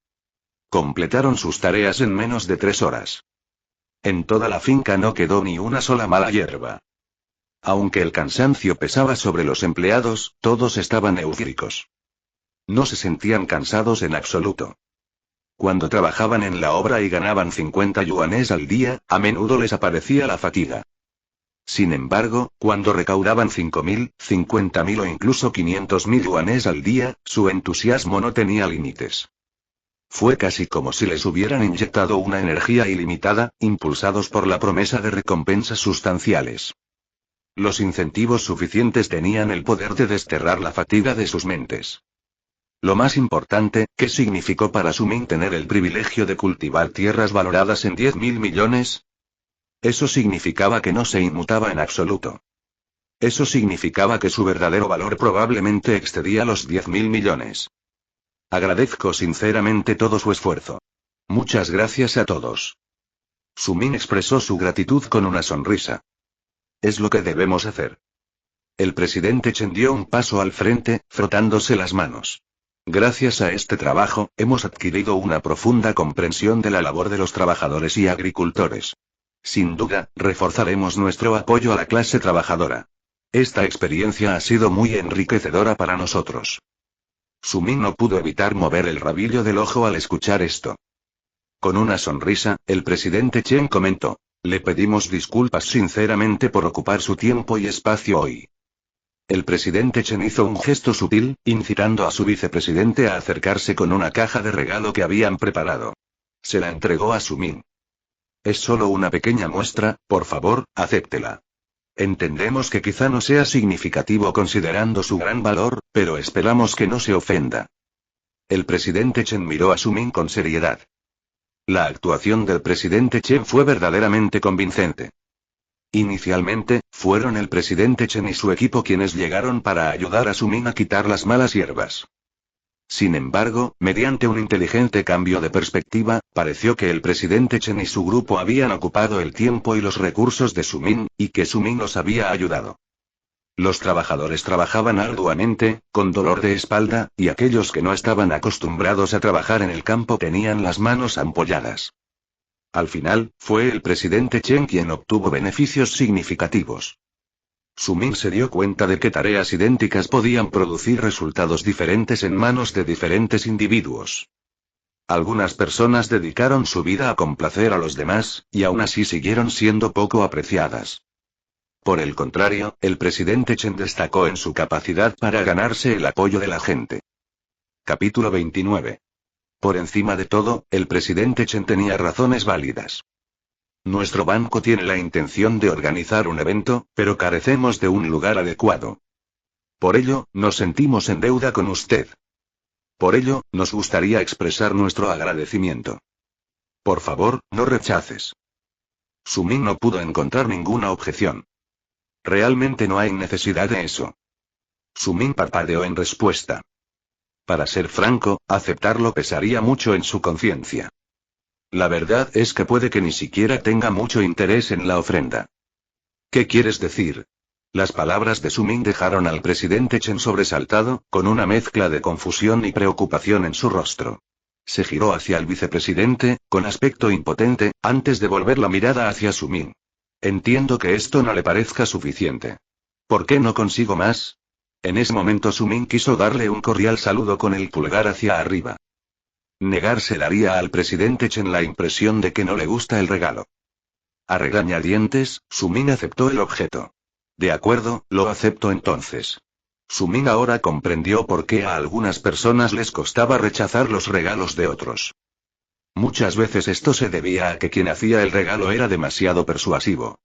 Completaron sus tareas en menos de 3 horas. En toda la finca no quedó ni una sola mala hierba. Aunque el cansancio pesaba sobre los empleados, todos estaban eufóricos. No se sentían cansados en absoluto. Cuando trabajaban en la obra y ganaban 50 yuanes al día, a menudo les aparecía la fatiga. Sin embargo, cuando recaudaban 5.000, 50.000 o incluso 500.000 yuanes al día, su entusiasmo no tenía límites. Fue casi como si les hubieran inyectado una energía ilimitada, impulsados por la promesa de recompensas sustanciales. Los incentivos suficientes tenían el poder de desterrar la fatiga de sus mentes. Lo más importante, ¿qué significó para Su Ming tener el privilegio de cultivar tierras valoradas en 10.000 millones? Eso significaba que no se inmutaba en absoluto. Eso significaba que su verdadero valor probablemente excedía los 10.000 millones. Agradezco sinceramente todo su esfuerzo. Muchas gracias a todos. Sumin expresó su gratitud con una sonrisa. Es lo que debemos hacer. El presidente Chen dio un paso al frente, frotándose las manos. Gracias a este trabajo, hemos adquirido una profunda comprensión de la labor de los trabajadores y agricultores. Sin duda, reforzaremos nuestro apoyo a la clase trabajadora. Esta experiencia ha sido muy enriquecedora para nosotros. Sumin no pudo evitar mover el rabillo del ojo al escuchar esto. Con una sonrisa, el presidente Chen comentó: le pedimos disculpas sinceramente por ocupar su tiempo y espacio hoy. El presidente Chen hizo un gesto sutil, incitando a su vicepresidente a acercarse con una caja de regalo que habían preparado. Se la entregó a Sumin. Es solo una pequeña muestra, por favor, acéptela. Entendemos que quizá no sea significativo considerando su gran valor, pero esperamos que no se ofenda. El presidente Chen miró a Sumin con seriedad. La actuación del presidente Chen fue verdaderamente convincente. Inicialmente, fueron el presidente Chen y su equipo quienes llegaron para ayudar a Sumin a quitar las malas hierbas. Sin embargo, mediante un inteligente cambio de perspectiva, pareció que el presidente Chen y su grupo habían ocupado el tiempo y los recursos de Sumin, y que Sumin los había ayudado. Los trabajadores trabajaban arduamente, con dolor de espalda, y aquellos que no estaban acostumbrados a trabajar en el campo tenían las manos ampolladas. Al final, fue el presidente Chen quien obtuvo beneficios significativos. Sumin se dio cuenta de que tareas idénticas podían producir resultados diferentes en manos de diferentes individuos. Algunas personas dedicaron su vida a complacer a los demás, y aún así siguieron siendo poco apreciadas. Por el contrario, el presidente Chen destacó en su capacidad para ganarse el apoyo de la gente. Capítulo 29. Por encima de todo, el presidente Chen tenía razones válidas. Nuestro banco tiene la intención de organizar un evento, pero carecemos de un lugar adecuado. Por ello, nos sentimos en deuda con usted. Por ello, nos gustaría expresar nuestro agradecimiento. Por favor, no rechaces. Sumin no pudo encontrar ninguna objeción. Realmente no hay necesidad de eso. Sumin parpadeó en respuesta. Para ser franco, aceptarlo pesaría mucho en su conciencia. La verdad es que puede que ni siquiera tenga mucho interés en la ofrenda. ¿Qué quieres decir? Las palabras de Sumin dejaron al presidente Chen sobresaltado, con una mezcla de confusión y preocupación en su rostro. Se giró hacia el vicepresidente, con aspecto impotente, antes de volver la mirada hacia Sumin. Entiendo que esto no le parezca suficiente. ¿Por qué no consigo más? En ese momento Sumin quiso darle un cordial saludo con el pulgar hacia arriba. Negarse daría al presidente Chen la impresión de que no le gusta el regalo. A regañadientes, Sumin aceptó el objeto. De acuerdo, lo acepto entonces. Sumin ahora comprendió por qué a algunas personas les costaba rechazar los regalos de otros. Muchas veces esto se debía a que quien hacía el regalo era demasiado persuasivo.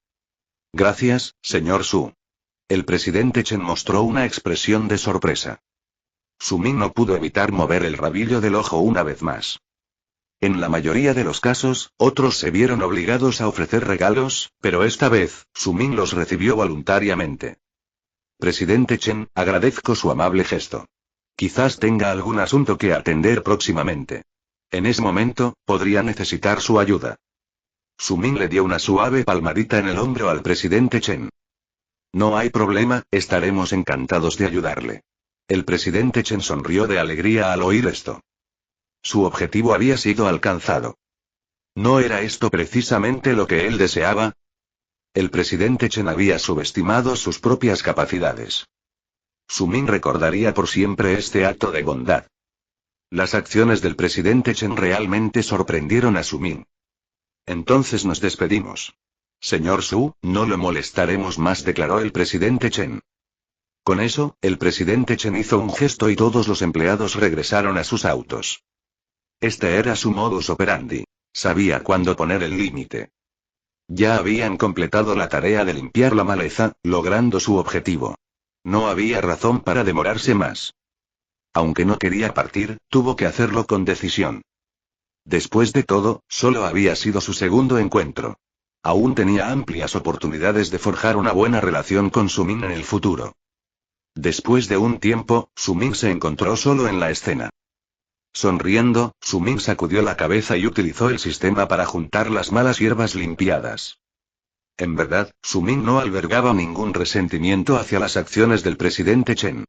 Gracias, señor Su. El presidente Chen mostró una expresión de sorpresa. Sumin no pudo evitar mover el rabillo del ojo una vez más. En la mayoría de los casos, otros se vieron obligados a ofrecer regalos, pero esta vez, Sumin los recibió voluntariamente. Presidente Chen, agradezco su amable gesto. Quizás tenga algún asunto que atender próximamente. En ese momento, podría necesitar su ayuda. Sumin le dio una suave palmadita en el hombro al presidente Chen. No hay problema, estaremos encantados de ayudarle. El presidente Chen sonrió de alegría al oír esto. Su objetivo había sido alcanzado. ¿No era esto precisamente lo que él deseaba? El presidente Chen había subestimado sus propias capacidades. Sumin recordaría por siempre este acto de bondad. Las acciones del presidente Chen realmente sorprendieron a Sumin. Entonces nos despedimos. Señor Su, no lo molestaremos más, declaró el presidente Chen. Con eso, el presidente Chen hizo un gesto y todos los empleados regresaron a sus autos. Este era su modus operandi. Sabía cuándo poner el límite. Ya habían completado la tarea de limpiar la maleza, logrando su objetivo. No había razón para demorarse más. Aunque no quería partir, tuvo que hacerlo con decisión. Después de todo, solo había sido su segundo encuentro. Aún tenía amplias oportunidades de forjar una buena relación con Sumin en el futuro. Después de un tiempo, Sumin se encontró solo en la escena. Sonriendo, Sumin sacudió la cabeza y utilizó el sistema para juntar las malas hierbas limpiadas. En verdad, Sumin no albergaba ningún resentimiento hacia las acciones del presidente Chen.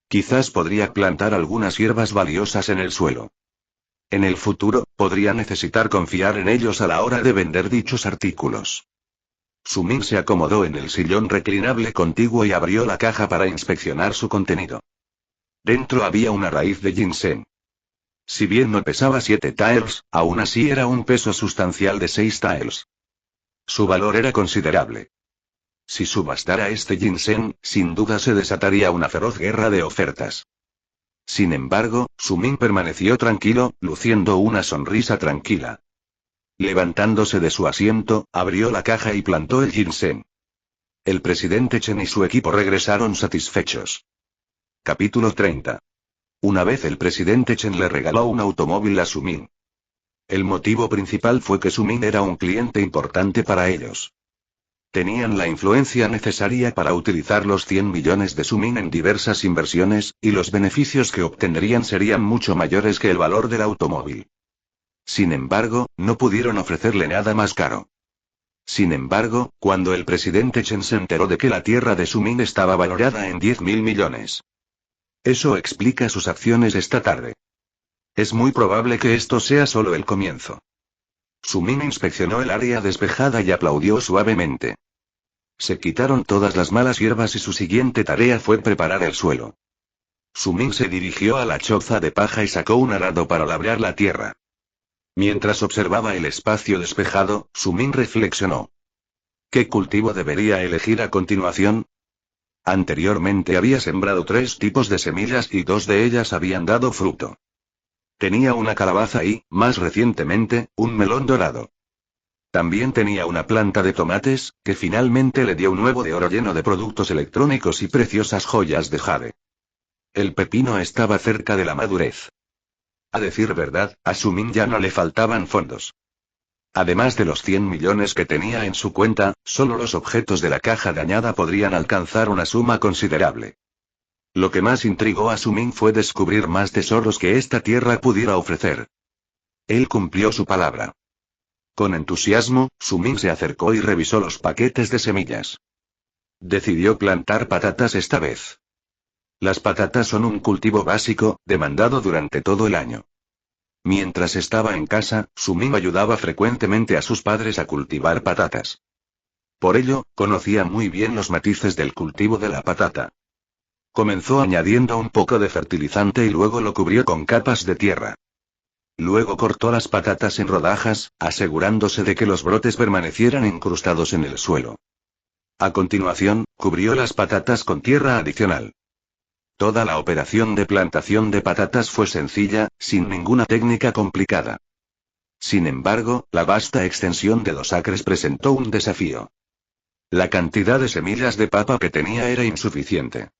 Quizás podría plantar algunas hierbas valiosas en el suelo. En el futuro, podría necesitar confiar en ellos a la hora de vender dichos artículos. Sumin se acomodó en el sillón reclinable contiguo y abrió la caja para inspeccionar su contenido. Dentro había una raíz de ginseng. Si bien no pesaba 7 taels, aún así era un peso sustancial de 6 taels. Su valor era considerable. Si subastara este ginseng, sin duda se desataría una feroz guerra de ofertas. Sin embargo, Sumin permaneció tranquilo, luciendo una sonrisa tranquila. Levantándose de su asiento, abrió la caja y plantó el ginseng. El presidente Chen y su equipo regresaron satisfechos. Capítulo 30. Una vez el presidente Chen le regaló un automóvil a Sumin. El motivo principal fue que Sumin era un cliente importante para ellos. Tenían la influencia necesaria para utilizar los 100 millones de Sumin en diversas inversiones, y los beneficios que obtendrían serían mucho mayores que el valor del automóvil. Sin embargo, no pudieron ofrecerle nada más caro. Sin embargo, cuando el presidente Chen se enteró de que la tierra de Sumin estaba valorada en 10.000 millones. Eso explica sus acciones esta tarde. Es muy probable que esto sea solo el comienzo. Sumin inspeccionó el área despejada y aplaudió suavemente. Se quitaron todas las malas hierbas y su siguiente tarea fue preparar el suelo. Sumin se dirigió a la choza de paja y sacó un arado para labrar la tierra. Mientras observaba el espacio despejado, Sumin reflexionó. ¿Qué cultivo debería elegir a continuación? Anteriormente había sembrado 3 tipos de semillas y 2 de ellas habían dado fruto. Tenía una calabaza y, más recientemente, un melón dorado. También tenía una planta de tomates, que finalmente le dio un huevo de oro lleno de productos electrónicos y preciosas joyas de jade. El pepino estaba cerca de la madurez. A decir verdad, a Sumin ya no le faltaban fondos. Además de los 100 millones que tenía en su cuenta, solo los objetos de la caja dañada podrían alcanzar una suma considerable. Lo que más intrigó a Sumin fue descubrir más tesoros que esta tierra pudiera ofrecer. Él cumplió su palabra. Con entusiasmo, Sumin se acercó y revisó los paquetes de semillas. Decidió plantar patatas esta vez. Las patatas son un cultivo básico, demandado durante todo el año. Mientras estaba en casa, Sumin ayudaba frecuentemente a sus padres a cultivar patatas. Por ello, conocía muy bien los matices del cultivo de la patata. Comenzó añadiendo un poco de fertilizante y luego lo cubrió con capas de tierra. Luego cortó las patatas en rodajas, asegurándose de que los brotes permanecieran incrustados en el suelo. A continuación, cubrió las patatas con tierra adicional. Toda la operación de plantación de patatas fue sencilla, sin ninguna técnica complicada. Sin embargo, la vasta extensión de 2 acres presentó un desafío. La cantidad de semillas de papa que tenía era insuficiente.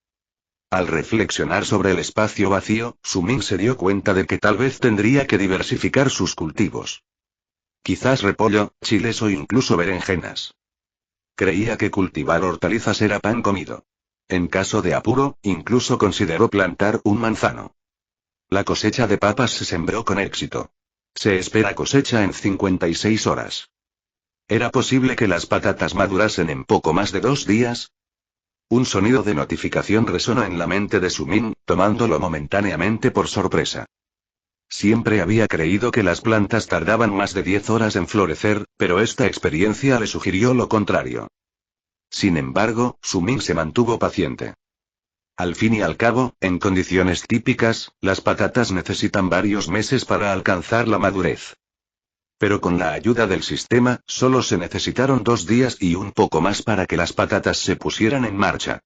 Al reflexionar sobre el espacio vacío, Sumin se dio cuenta de que tal vez tendría que diversificar sus cultivos. Quizás repollo, chiles o incluso berenjenas. Creía que cultivar hortalizas era pan comido. En caso de apuro, incluso consideró plantar un manzano. La cosecha de papas se sembró con éxito. Se espera cosecha en 56 horas. ¿Era posible que las patatas madurasen en poco más de 2 días? Un sonido de notificación resonó en la mente de Sumin, tomándolo momentáneamente por sorpresa. Siempre había creído que las plantas tardaban más de 10 horas en florecer, pero esta experiencia le sugirió lo contrario. Sin embargo, Sumin se mantuvo paciente. Al fin y al cabo, en condiciones típicas, las patatas necesitan varios meses para alcanzar la madurez. Pero con la ayuda del sistema, solo se necesitaron 2 días y un poco más para que las patatas se pusieran en marcha.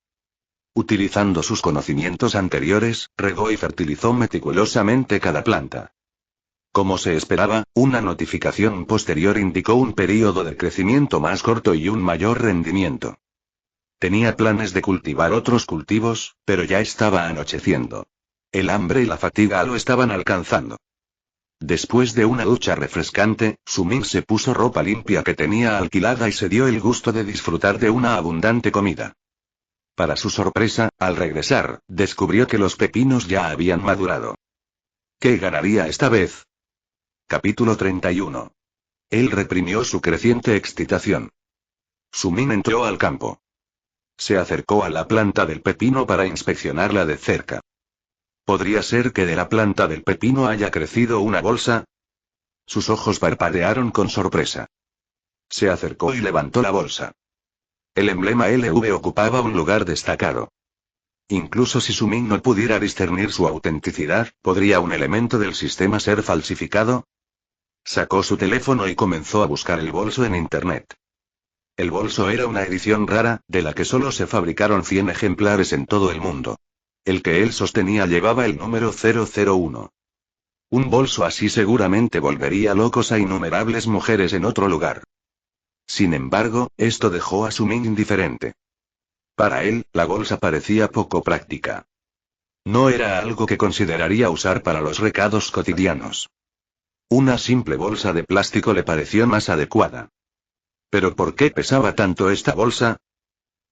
Utilizando sus conocimientos anteriores, regó y fertilizó meticulosamente cada planta. Como se esperaba, una notificación posterior indicó un período de crecimiento más corto y un mayor rendimiento. Tenía planes de cultivar otros cultivos, pero ya estaba anocheciendo. El hambre y la fatiga lo estaban alcanzando. Después de una ducha refrescante, Sumin se puso ropa limpia que tenía alquilada y se dio el gusto de disfrutar de una abundante comida. Para su sorpresa, al regresar, descubrió que los pepinos ya habían madurado. ¿Qué ganaría esta vez? Capítulo 31. Él reprimió su creciente excitación. Sumin entró al campo. Se acercó a la planta del pepino para inspeccionarla de cerca. ¿Podría ser que de la planta del pepino haya crecido una bolsa? Sus ojos parpadearon con sorpresa. Se acercó y levantó la bolsa. El emblema LV ocupaba un lugar destacado. Incluso si Sumin no pudiera discernir su autenticidad, ¿podría un elemento del sistema ser falsificado? Sacó su teléfono y comenzó a buscar el bolso en Internet. El bolso era una edición rara, de la que solo se fabricaron 100 ejemplares en todo el mundo. El que él sostenía llevaba el número 001. Un bolso así seguramente volvería locos a innumerables mujeres en otro lugar. Sin embargo, esto dejó a Sumin indiferente. Para él, la bolsa parecía poco práctica. No era algo que consideraría usar para los recados cotidianos. Una simple bolsa de plástico le pareció más adecuada. ¿Pero por qué pesaba tanto esta bolsa?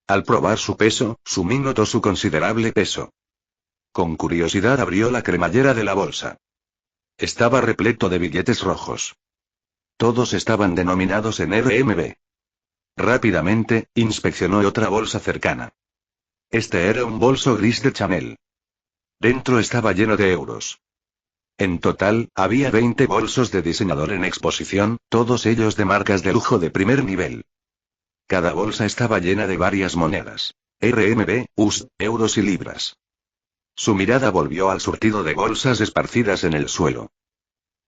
Al probar su peso, Sumin notó su considerable peso. Con curiosidad abrió la cremallera de la bolsa. Estaba repleto de billetes rojos. Todos estaban denominados en RMB. Rápidamente, inspeccionó otra bolsa cercana. Este era un bolso gris de Chanel. Dentro estaba lleno de euros. En total, había 20 bolsos de diseñador en exposición, todos ellos de marcas de lujo de primer nivel. Cada bolsa estaba llena de varias monedas. RMB, US, euros y libras. Su mirada volvió al surtido de bolsas esparcidas en el suelo.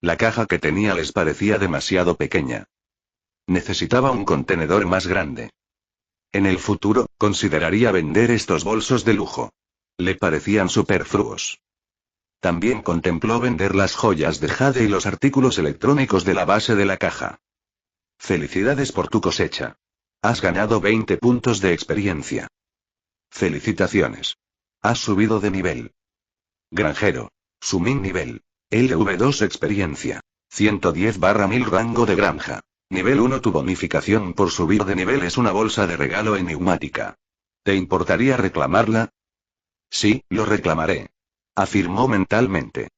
La caja que tenía les parecía demasiado pequeña. Necesitaba un contenedor más grande. En el futuro, consideraría vender estos bolsos de lujo. Le parecían superfluos. También contempló vender las joyas de jade y los artículos electrónicos de la base de la caja. Felicidades por tu cosecha. Has ganado 20 puntos de experiencia. Felicitaciones. Has subido de nivel. Granjero. Sumin nivel. LV2 experiencia. 110/1000 rango de granja. Nivel 1. Tu bonificación por subir de nivel es una bolsa de regalo enigmática. ¿Te importaría reclamarla? Sí, lo reclamaré. Afirmó mentalmente.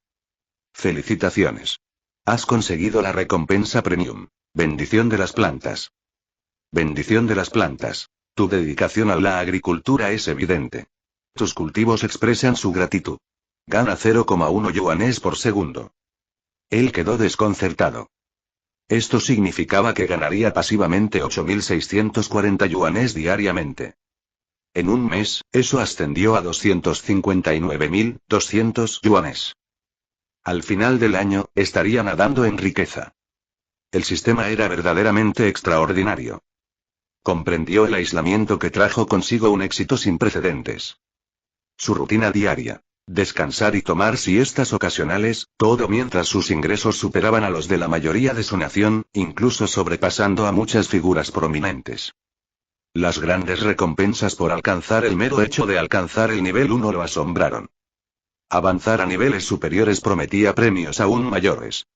Felicitaciones. Has conseguido la recompensa premium. Bendición de las plantas. Bendición de las plantas. Tu dedicación a la agricultura es evidente. Tus cultivos expresan su gratitud. Gana 0,1 yuanes por segundo. Él quedó desconcertado. Esto significaba que ganaría pasivamente 8.640 yuanes diariamente. En un mes, eso ascendió a 259.200 yuanes. Al final del año, estaría nadando en riqueza. El sistema era verdaderamente extraordinario. Comprendió el aislamiento que trajo consigo un éxito sin precedentes. Su rutina diaria. Descansar y tomar siestas ocasionales, todo mientras sus ingresos superaban a los de la mayoría de su nación, incluso sobrepasando a muchas figuras prominentes. Las grandes recompensas por alcanzar el mero hecho de alcanzar el nivel 1 lo asombraron. Avanzar a niveles superiores prometía premios aún mayores.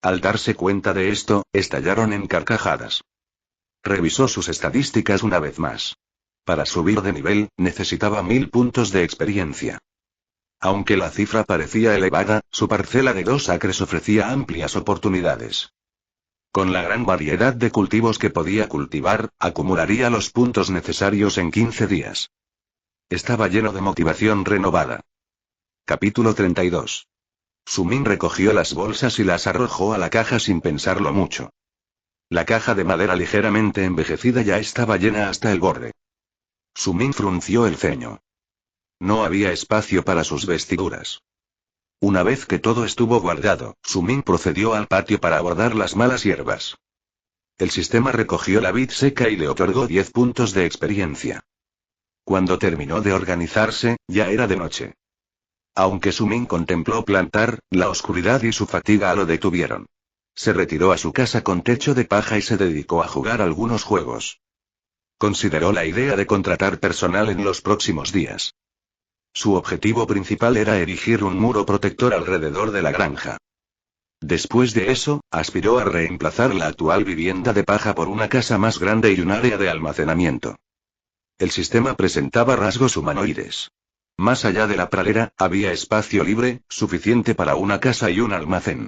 Al darse cuenta de esto, estallaron en carcajadas. Revisó sus estadísticas una vez más. Para subir de nivel, necesitaba 1000 puntos de experiencia. Aunque la cifra parecía elevada, su parcela de 2 acres ofrecía amplias oportunidades. Con la gran variedad de cultivos que podía cultivar, acumularía los puntos necesarios en 15 días. Estaba lleno de motivación renovada. Capítulo 32. Sumin recogió las bolsas y las arrojó a la caja sin pensarlo mucho. La caja de madera ligeramente envejecida ya estaba llena hasta el borde. Sumin frunció el ceño. No había espacio para sus vestiduras. Una vez que todo estuvo guardado, Sumin procedió al patio para abordar las malas hierbas. El sistema recogió la vid seca y le otorgó 10 puntos de experiencia. Cuando terminó de organizarse, ya era de noche. Aunque Sumin contempló plantar, la oscuridad y su fatiga lo detuvieron. Se retiró a su casa con techo de paja y se dedicó a jugar algunos juegos. Consideró la idea de contratar personal en los próximos días. Su objetivo principal era erigir un muro protector alrededor de la granja. Después de eso, aspiró a reemplazar la actual vivienda de paja por una casa más grande y un área de almacenamiento. El sistema presentaba rasgos humanoides. Más allá de la pradera, había espacio libre, suficiente para una casa y un almacén.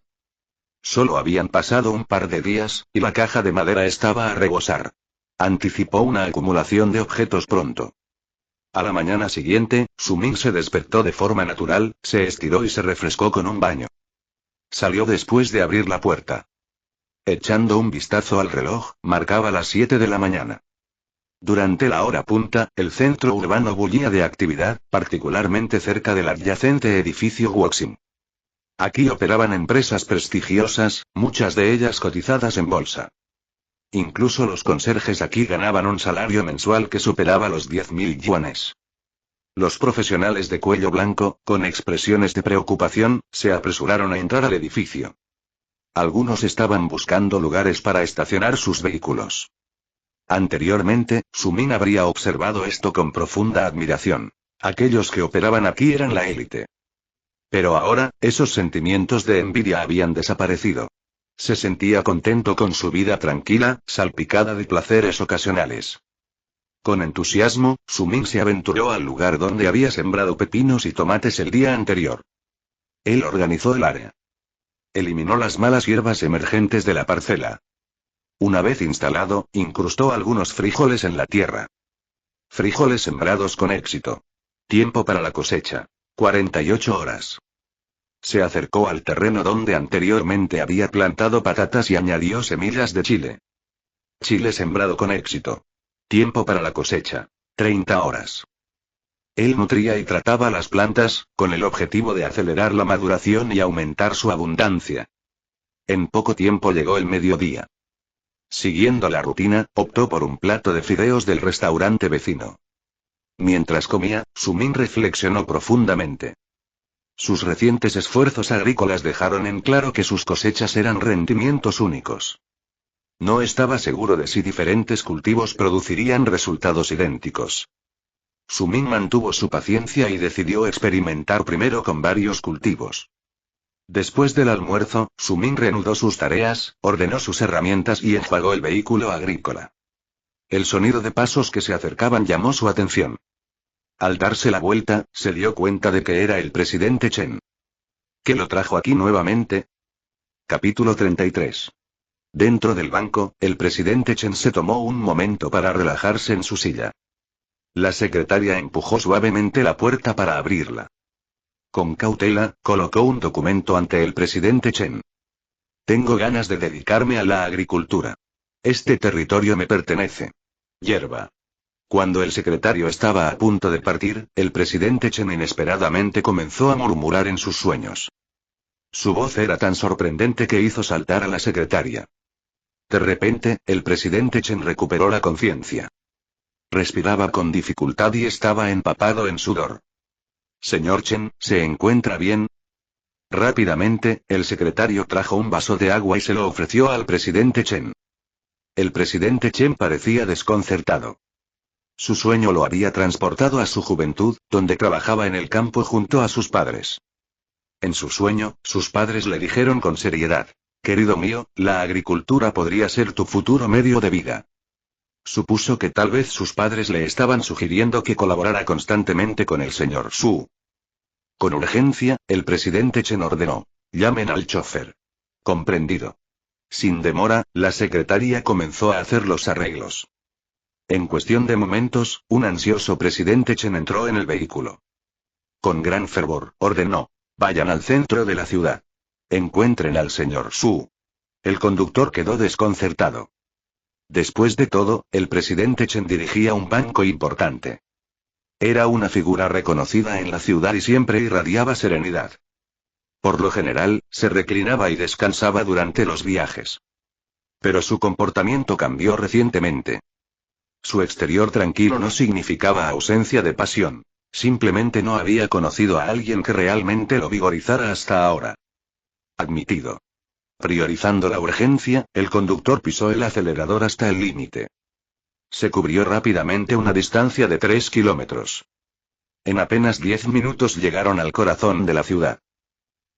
Solo habían pasado un par de días, y la caja de madera estaba a rebosar. Anticipó una acumulación de objetos pronto. A la mañana siguiente, Sumin se despertó de forma natural, se estiró y se refrescó con un baño. Salió después de abrir la puerta. Echando un vistazo al reloj, marcaba las 7 de la mañana. Durante la hora punta, el centro urbano bullía de actividad, particularmente cerca del adyacente edificio Woxin. Aquí operaban empresas prestigiosas, muchas de ellas cotizadas en bolsa. Incluso los conserjes aquí ganaban un salario mensual que superaba los 10.000 yuanes. Los profesionales de cuello blanco, con expresiones de preocupación, se apresuraron a entrar al edificio. Algunos estaban buscando lugares para estacionar sus vehículos. Anteriormente, Sumin habría observado esto con profunda admiración. Aquellos que operaban aquí eran la élite. Pero ahora, esos sentimientos de envidia habían desaparecido. Se sentía contento con su vida tranquila, salpicada de placeres ocasionales. Con entusiasmo, Sumin se aventuró al lugar donde había sembrado pepinos y tomates el día anterior. Él organizó el área. Eliminó las malas hierbas emergentes de la parcela. Una vez instalado, incrustó algunos frijoles en la tierra. Frijoles sembrados con éxito. Tiempo para la cosecha: 48 horas. Se acercó al terreno donde anteriormente había plantado patatas y añadió semillas de chile. Chile sembrado con éxito. Tiempo para la cosecha: 30 horas. Él nutría y trataba las plantas, con el objetivo de acelerar la maduración y aumentar su abundancia. En poco tiempo llegó el mediodía. Siguiendo la rutina, optó por un plato de fideos del restaurante vecino. Mientras comía, Sumin reflexionó profundamente. Sus recientes esfuerzos agrícolas dejaron en claro que sus cosechas eran rendimientos únicos. No estaba seguro de si diferentes cultivos producirían resultados idénticos. Sumin mantuvo su paciencia y decidió experimentar primero con varios cultivos. Después del almuerzo, Sumin reanudó sus tareas, ordenó sus herramientas y enjuagó el vehículo agrícola. El sonido de pasos que se acercaban llamó su atención. Al darse la vuelta, se dio cuenta de que era el presidente Chen. ¿Qué lo trajo aquí nuevamente? Capítulo 33. Dentro del banco, el presidente Chen se tomó un momento para relajarse en su silla. La secretaria empujó suavemente la puerta para abrirla. Con cautela, colocó un documento ante el presidente Chen. Tengo ganas de dedicarme a la agricultura. Este territorio me pertenece. Hierba. Cuando el secretario estaba a punto de partir, el presidente Chen inesperadamente comenzó a murmurar en sus sueños. Su voz era tan sorprendente que hizo saltar a la secretaria. De repente, el presidente Chen recuperó la conciencia. Respiraba con dificultad y estaba empapado en sudor. Señor Chen, ¿se encuentra bien? Rápidamente, el secretario trajo un vaso de agua y se lo ofreció al presidente Chen. El presidente Chen parecía desconcertado. Su sueño lo había transportado a su juventud, donde trabajaba en el campo junto a sus padres. En su sueño, sus padres le dijeron con seriedad: querido mío, la agricultura podría ser tu futuro medio de vida. Supuso que tal vez sus padres le estaban sugiriendo que colaborara constantemente con el señor Su. Con urgencia, el presidente Chen ordenó: llamen al chofer. Comprendido. Sin demora, la secretaria comenzó a hacer los arreglos. En cuestión de momentos, un ansioso presidente Chen entró en el vehículo. Con gran fervor, ordenó: vayan al centro de la ciudad. Encuentren al señor Su. El conductor quedó desconcertado. Después de todo, el presidente Chen dirigía un banco importante. Era una figura reconocida en la ciudad y siempre irradiaba serenidad. Por lo general, se reclinaba y descansaba durante los viajes. Pero su comportamiento cambió recientemente. Su exterior tranquilo no significaba ausencia de pasión. Simplemente no había conocido a alguien que realmente lo vigorizara hasta ahora. Admitido. Priorizando la urgencia, el conductor pisó el acelerador hasta el límite. Se cubrió rápidamente una distancia de 3 kilómetros. En apenas 10 minutos llegaron al corazón de la ciudad.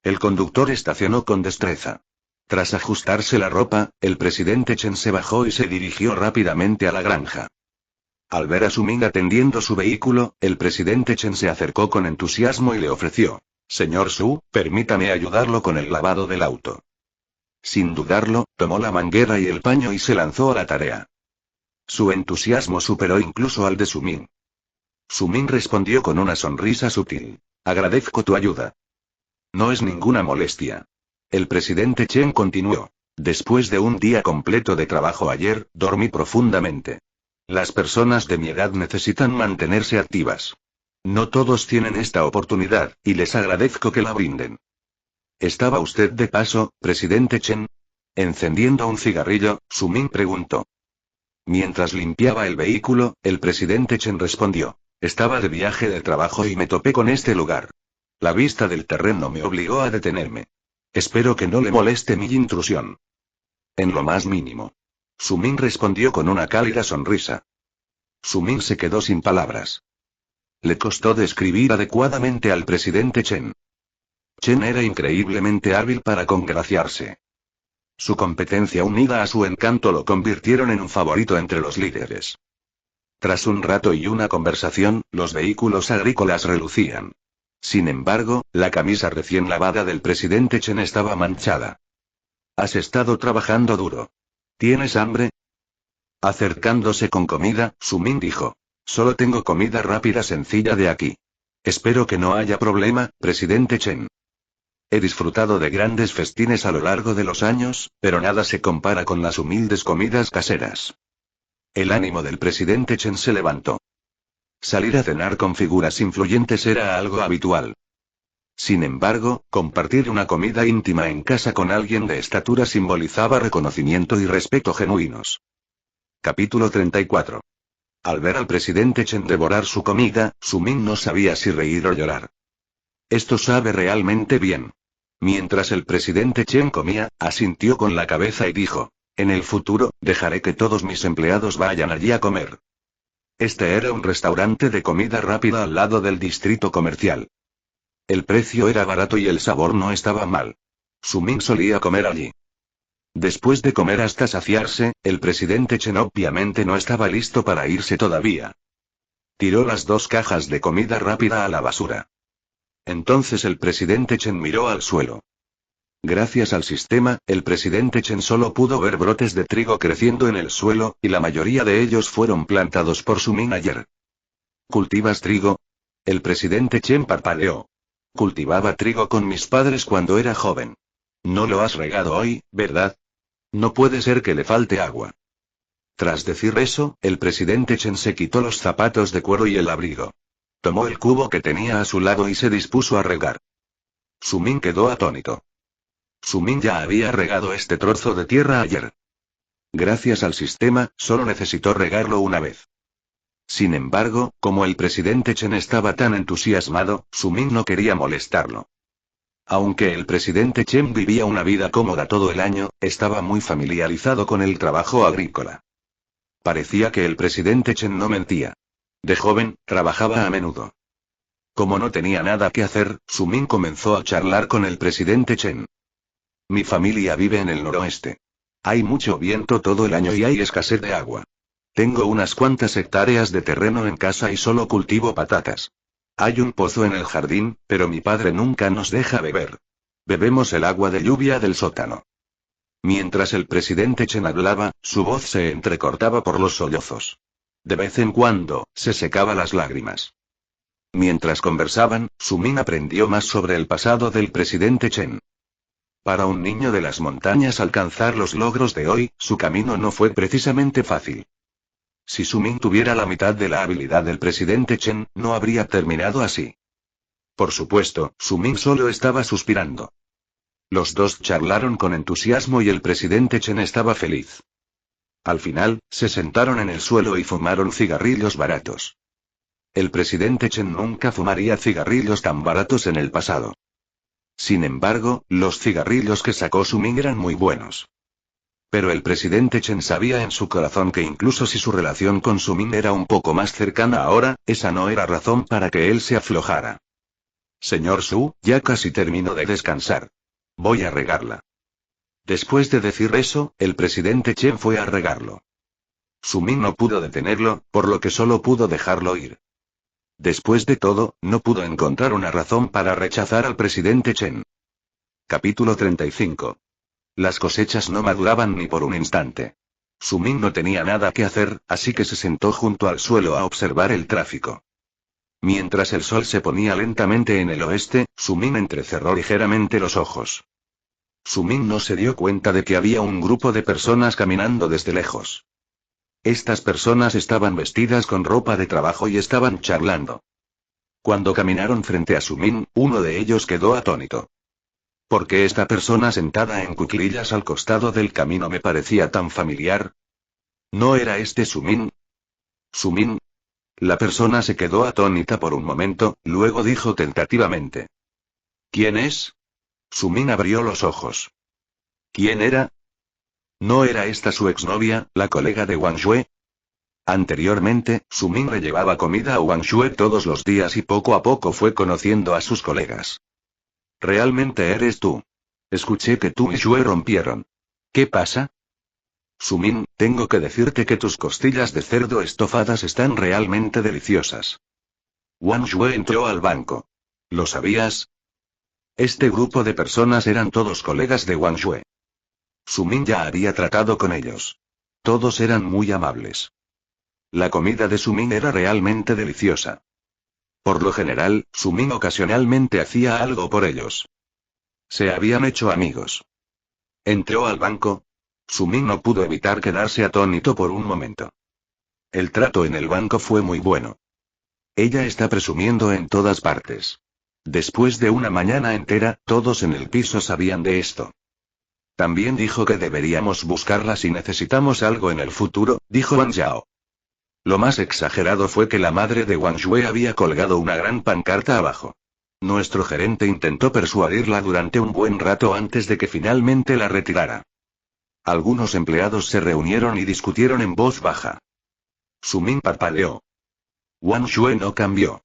El conductor estacionó con destreza. Tras ajustarse la ropa, el presidente Chen se bajó y se dirigió rápidamente a la granja. Al ver a Su-min atendiendo su vehículo, el presidente Chen se acercó con entusiasmo y le ofreció: «Señor Su, permítame ayudarlo con el lavado del auto». Sin dudarlo, tomó la manguera y el paño y se lanzó a la tarea. Su entusiasmo superó incluso al de Su-min. Su-min respondió con una sonrisa sutil: «Agradezco tu ayuda». «No es ninguna molestia». El presidente Chen continuó: «Después de un día completo de trabajo ayer, dormí profundamente. Las personas de mi edad necesitan mantenerse activas. No todos tienen esta oportunidad, y les agradezco que la brinden». «¿Estaba usted de paso, presidente Chen?». Encendiendo un cigarrillo, Su-min preguntó. Mientras limpiaba el vehículo, el presidente Chen respondió: «Estaba de viaje de trabajo y me topé con este lugar. La vista del terreno me obligó a detenerme. Espero que no le moleste mi intrusión». «En lo más mínimo». Su-min respondió con una cálida sonrisa. Su-min se quedó sin palabras. Le costó describir adecuadamente al presidente Chen. Chen era increíblemente hábil para congraciarse. Su competencia unida a su encanto lo convirtieron en un favorito entre los líderes. Tras un rato y una conversación, los vehículos agrícolas relucían. Sin embargo, la camisa recién lavada del presidente Chen estaba manchada. «Has estado trabajando duro. ¿Tienes hambre?». Acercándose con comida, Su-min dijo: «Solo tengo comida rápida sencilla de aquí. Espero que no haya problema, presidente Chen. He disfrutado de grandes festines a lo largo de los años, pero nada se compara con las humildes comidas caseras». El ánimo del presidente Chen se levantó. Salir a cenar con figuras influyentes era algo habitual. Sin embargo, compartir una comida íntima en casa con alguien de estatura simbolizaba reconocimiento y respeto genuinos. Capítulo 34. Al ver al presidente Chen devorar su comida, Su-min no sabía si reír o llorar. «Esto sabe realmente bien». Mientras el presidente Chen comía, asintió con la cabeza y dijo: «En el futuro, dejaré que todos mis empleados vayan allí a comer». Este era un restaurante de comida rápida al lado del distrito comercial. El precio era barato y el sabor no estaba mal. Su-min solía comer allí. Después de comer hasta saciarse, el presidente Chen obviamente no estaba listo para irse todavía. Tiró las 2 cajas de comida rápida a la basura. Entonces el presidente Chen miró al suelo. Gracias al sistema, el presidente Chen solo pudo ver brotes de trigo creciendo en el suelo, y la mayoría de ellos fueron plantados por Su-min ayer. ¿Cultivas trigo? El presidente Chen parpadeó. Cultivaba trigo con mis padres cuando era joven. No lo has regado hoy, ¿verdad? No puede ser que le falte agua. Tras decir eso, el presidente Chen se quitó los zapatos de cuero y el abrigo. Tomó el cubo que tenía a su lado y se dispuso a regar. Su-min quedó atónito. Su-min ya había regado este trozo de tierra ayer. Gracias al sistema, solo necesitó regarlo una vez. Sin embargo, como el presidente Chen estaba tan entusiasmado, Su-min no quería molestarlo. Aunque el presidente Chen vivía una vida cómoda todo el año, estaba muy familiarizado con el trabajo agrícola. Parecía que el presidente Chen no mentía. De joven, trabajaba a menudo. Como no tenía nada que hacer, Su-min comenzó a charlar con el presidente Chen. Mi familia vive en el noroeste. Hay mucho viento todo el año y hay escasez de agua. Tengo unas cuantas hectáreas de terreno en casa y solo cultivo patatas. Hay un pozo en el jardín, pero mi padre nunca nos deja beber. Bebemos el agua de lluvia del sótano. Mientras el presidente Chen hablaba, su voz se entrecortaba por los sollozos. De vez en cuando, se secaba las lágrimas. Mientras conversaban, Su-min aprendió más sobre el pasado del presidente Chen. Para un niño de las montañas alcanzar los logros de hoy, su camino no fue precisamente fácil. Si Su-min tuviera la mitad de la habilidad del presidente Chen, no habría terminado así. Por supuesto, Su-min solo estaba suspirando. Los dos charlaron con entusiasmo y el presidente Chen estaba feliz. Al final, se sentaron en el suelo y fumaron cigarrillos baratos. El presidente Chen nunca fumaría cigarrillos tan baratos en el pasado. Sin embargo, los cigarrillos que sacó Su-min eran muy buenos. Pero el presidente Chen sabía en su corazón que incluso si su relación con Su-min era un poco más cercana ahora, esa no era razón para que él se aflojara. Señor Su, ya casi termino de descansar. Voy a regarla. Después de decir eso, el presidente Chen fue a regarlo. Sumin no pudo detenerlo, por lo que solo pudo dejarlo ir. Después de todo, no pudo encontrar una razón para rechazar al presidente Chen. Capítulo 35. Las cosechas no maduraban ni por un instante. Sumin no tenía nada que hacer, así que se sentó junto al suelo a observar el tráfico. Mientras el sol se ponía lentamente en el oeste, Sumin entrecerró ligeramente los ojos. Sumin no se dio cuenta de que había un grupo de personas caminando desde lejos. Estas personas estaban vestidas con ropa de trabajo y estaban charlando. Cuando caminaron frente a Sumin, uno de ellos quedó atónito. ¿Por qué esta persona sentada en cuclillas al costado del camino me parecía tan familiar? ¿No era este Sumin? ¿Sumin? La persona se quedó atónita por un momento, luego dijo tentativamente. ¿Quién es? Sumin abrió los ojos. ¿Quién era? ¿No era esta su exnovia, la colega de Wang Shue? Anteriormente, Sumin le llevaba comida a Wang Shue todos los días y poco a poco fue conociendo a sus colegas. ¿Realmente eres tú? Escuché que tú y Shue rompieron. ¿Qué pasa? Sumin, tengo que decirte que tus costillas de cerdo estofadas están realmente deliciosas. Wang Shue entró al banco. ¿Lo sabías? Este grupo de personas eran todos colegas de Wang Shue. Sumin ya había tratado con ellos. Todos eran muy amables. La comida de Sumin era realmente deliciosa. Por lo general, Sumin ocasionalmente hacía algo por ellos. Se habían hecho amigos. Entró al banco. Sumin no pudo evitar quedarse atónito por un momento. El trato en el banco fue muy bueno. Ella está presumiendo en todas partes. Después de una mañana entera, todos en el piso sabían de esto. También dijo que deberíamos buscarla si necesitamos algo en el futuro, dijo Wang Yao. Lo más exagerado fue que la madre de Wang Shue había colgado una gran pancarta abajo. Nuestro gerente intentó persuadirla durante un buen rato antes de que finalmente la retirara. Algunos empleados se reunieron y discutieron en voz baja. Sumin parpadeó. Wang Shue no cambió.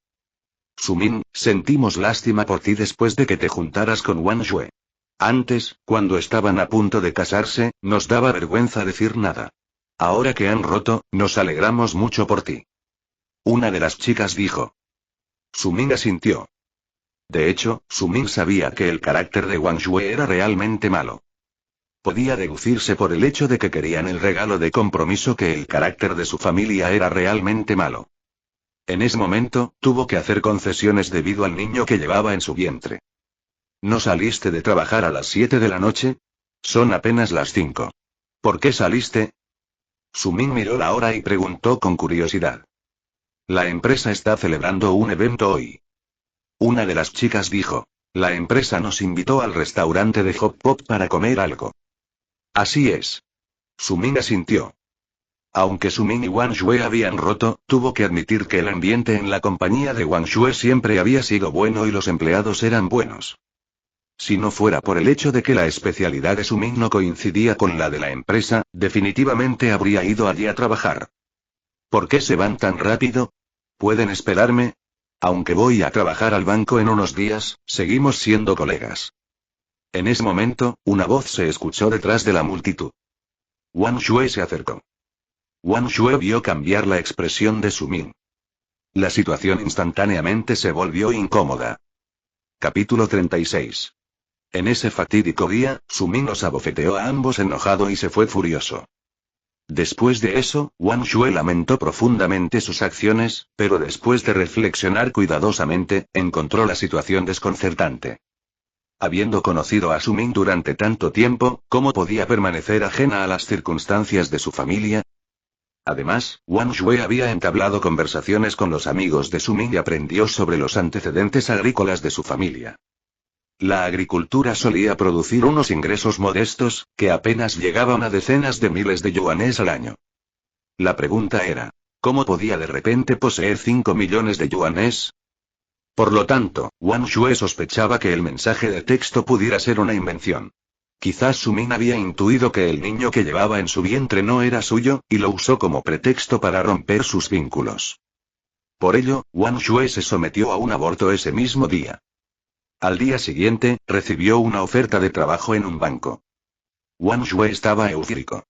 Sumin, sentimos lástima por ti después de que te juntaras con Wang Shue. Antes, cuando estaban a punto de casarse, nos daba vergüenza decir nada. Ahora que han roto, nos alegramos mucho por ti. Una de las chicas dijo. Sumin asintió. De hecho, Sumin sabía que el carácter de Wang Shue era realmente malo. Podía deducirse por el hecho de que querían el regalo de compromiso que el carácter de su familia era realmente malo. En ese momento, tuvo que hacer concesiones debido al niño que llevaba en su vientre. ¿No saliste de trabajar a las 7 de la noche? Son apenas las 5. ¿Por qué saliste? Sumin miró la hora y preguntó con curiosidad. La empresa está celebrando un evento hoy. Una de las chicas dijo. La empresa nos invitó al restaurante de Hop Pop para comer algo. Así es. Sumin asintió. Aunque Sumin y Wang Shue habían roto, tuvo que admitir que el ambiente en la compañía de Wang Shue siempre había sido bueno y los empleados eran buenos. Si no fuera por el hecho de que la especialidad de Sumin no coincidía con la de la empresa, definitivamente habría ido allí a trabajar. ¿Por qué se van tan rápido? ¿Pueden esperarme? Aunque voy a trabajar al banco en unos días, seguimos siendo colegas. En ese momento, una voz se escuchó detrás de la multitud. Wang Shue se acercó. Wang Shue vio cambiar la expresión de Sumin. La situación instantáneamente se volvió incómoda. Capítulo 36. En ese fatídico día, Sumin los abofeteó a ambos enojado y se fue furioso. Después de eso, Wang Shue lamentó profundamente sus acciones, pero después de reflexionar cuidadosamente, encontró la situación desconcertante. Habiendo conocido a Sumin durante tanto tiempo, ¿cómo podía permanecer ajena a las circunstancias de su familia? Además, Wang Shue había entablado conversaciones con los amigos de Sumin y aprendió sobre los antecedentes agrícolas de su familia. La agricultura solía producir unos ingresos modestos, que apenas llegaban a decenas de miles de yuanes al año. La pregunta era, ¿cómo podía de repente poseer 5 millones de yuanes? Por lo tanto, Wang Shue sospechaba que el mensaje de texto pudiera ser una invención. Quizás Sumin había intuido que el niño que llevaba en su vientre no era suyo, y lo usó como pretexto para romper sus vínculos. Por ello, Wang Shue se sometió a un aborto ese mismo día. Al día siguiente, recibió una oferta de trabajo en un banco. Wang Yue estaba eufórico.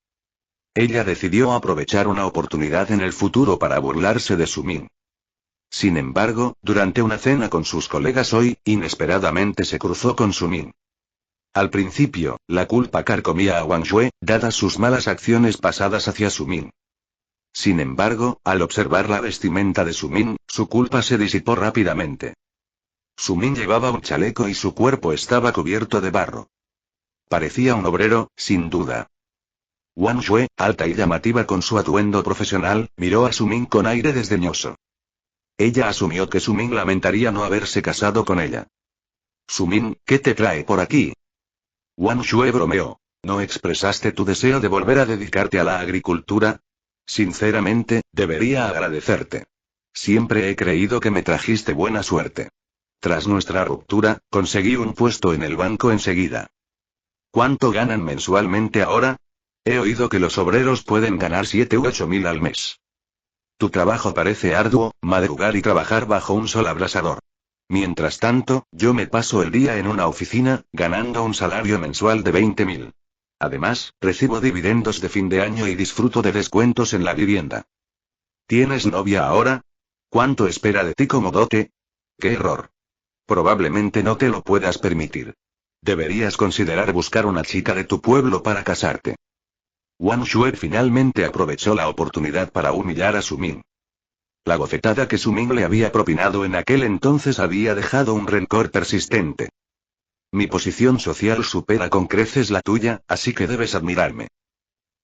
Ella decidió aprovechar una oportunidad en el futuro para burlarse de Su Min. Sin embargo, durante una cena con sus colegas hoy, inesperadamente se cruzó con Su Min. Al principio, la culpa carcomía a Wang Yue, dadas sus malas acciones pasadas hacia Su Min. Sin embargo, al observar la vestimenta de Su Min, su culpa se disipó rápidamente. Su Min llevaba un chaleco y su cuerpo estaba cubierto de barro. Parecía un obrero, sin duda. Wang Yue, alta y llamativa con su atuendo profesional, miró a Su Min con aire desdeñoso. Ella asumió que Su Min lamentaría no haberse casado con ella. Su Min, ¿qué te trae por aquí? Wang Yue bromeó. ¿No expresaste tu deseo de volver a dedicarte a la agricultura? Sinceramente, debería agradecerte. Siempre he creído que me trajiste buena suerte. Tras nuestra ruptura, conseguí un puesto en el banco enseguida. ¿Cuánto ganan mensualmente ahora? He oído que los obreros pueden ganar 7 u 8 mil al mes. Tu trabajo parece arduo, madrugar y trabajar bajo un sol abrasador. Mientras tanto, yo me paso el día en una oficina, ganando un salario mensual de 20.000. Además, recibo dividendos de fin de año y disfruto de descuentos en la vivienda. ¿Tienes novia ahora? ¿Cuánto espera de ti como dote? ¡Qué error! Probablemente no te lo puedas permitir. Deberías considerar buscar una chica de tu pueblo para casarte. Wang Yue finalmente aprovechó la oportunidad para humillar a Su Min. La bofetada que Su Min le había propinado en aquel entonces había dejado un rencor persistente. Mi posición social supera con creces la tuya, así que debes admirarme.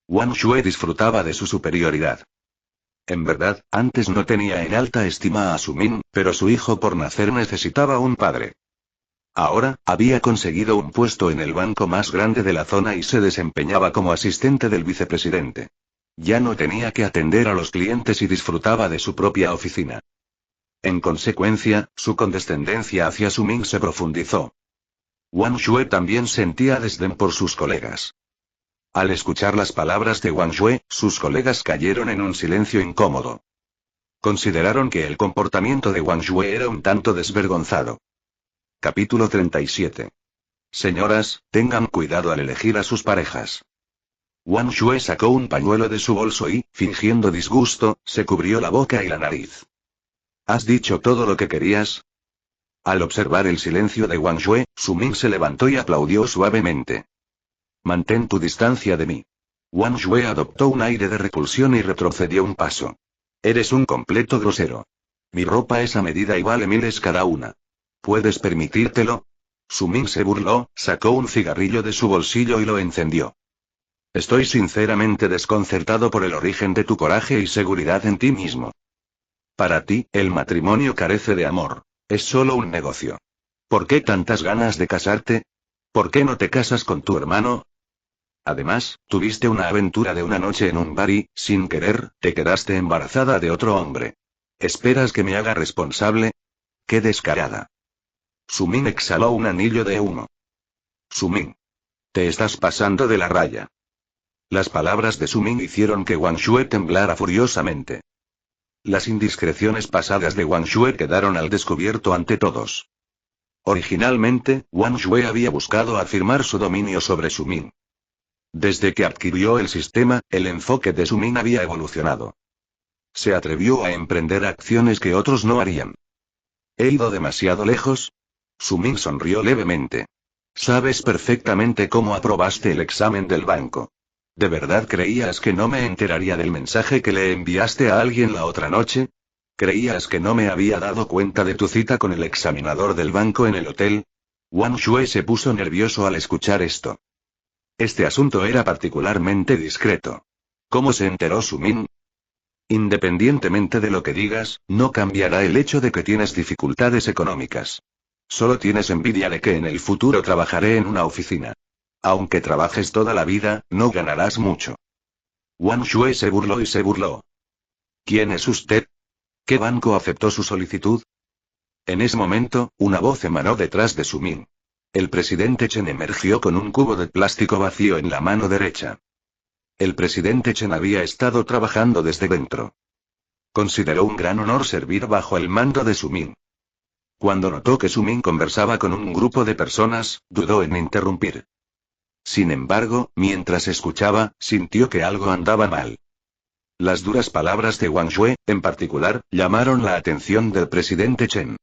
Wang Yue disfrutaba de su superioridad. En verdad, antes no tenía en alta estima a Su Min, pero su hijo por nacer necesitaba un padre. Ahora, había conseguido un puesto en el banco más grande de la zona y se desempeñaba como asistente del vicepresidente. Ya no tenía que atender a los clientes y disfrutaba de su propia oficina. En consecuencia, su condescendencia hacia Su Min se profundizó. Wang Yue también sentía desdén por sus colegas. Al escuchar las palabras de Wang Yue, sus colegas cayeron en un silencio incómodo. Consideraron que el comportamiento de Wang Yue era un tanto desvergonzado. Capítulo 37. Señoras, tengan cuidado al elegir a sus parejas. Wang Yue sacó un pañuelo de su bolso y, fingiendo disgusto, se cubrió la boca y la nariz. ¿Has dicho todo lo que querías? Al observar el silencio de Wang Yue, Su Min se levantó y aplaudió suavemente. Mantén tu distancia de mí. Wang Yue adoptó un aire de repulsión y retrocedió un paso. Eres un completo grosero. Mi ropa es a medida y vale miles cada una. ¿Puedes permitírtelo? Su Min se burló, sacó un cigarrillo de su bolsillo y lo encendió. Estoy sinceramente desconcertado por el origen de tu coraje y seguridad en ti mismo. Para ti, el matrimonio carece de amor. Es solo un negocio. ¿Por qué tantas ganas de casarte? ¿Por qué no te casas con tu hermano? Además, tuviste una aventura de una noche en un bar y, sin querer, te quedaste embarazada de otro hombre. ¿Esperas que me haga responsable? ¡Qué descarada! Su Min exhaló un anillo de humo. Su Min. Te estás pasando de la raya. Las palabras de Su Min hicieron que Wang Yue temblara furiosamente. Las indiscreciones pasadas de Wang Yue quedaron al descubierto ante todos. Originalmente, Wang Yue había buscado afirmar su dominio sobre Su Min. Desde que adquirió el sistema, el enfoque de Su Min había evolucionado. Se atrevió a emprender acciones que otros no harían. ¿He ido demasiado lejos? Su Min sonrió levemente. Sabes perfectamente cómo aprobaste el examen del banco. ¿De verdad creías que no me enteraría del mensaje que le enviaste a alguien la otra noche? ¿Creías que no me había dado cuenta de tu cita con el examinador del banco en el hotel? Wang Yue se puso nervioso al escuchar esto. Este asunto era particularmente discreto. ¿Cómo se enteró Su Min? Independientemente de lo que digas, no cambiará el hecho de que tienes dificultades económicas. Solo tienes envidia de que en el futuro trabajaré en una oficina. Aunque trabajes toda la vida, no ganarás mucho. Wang Yue se burló y se burló. ¿Quién es usted? ¿Qué banco aceptó su solicitud? En ese momento, una voz emanó detrás de Su Min. El presidente Chen emergió con un cubo de plástico vacío en la mano derecha. El presidente Chen había estado trabajando desde dentro. Consideró un gran honor servir bajo el mando de Su Min. Cuando notó que Su Min conversaba con un grupo de personas, dudó en interrumpir. Sin embargo, mientras escuchaba, sintió que algo andaba mal. Las duras palabras de Wang Yue, en particular, llamaron la atención del presidente Chen.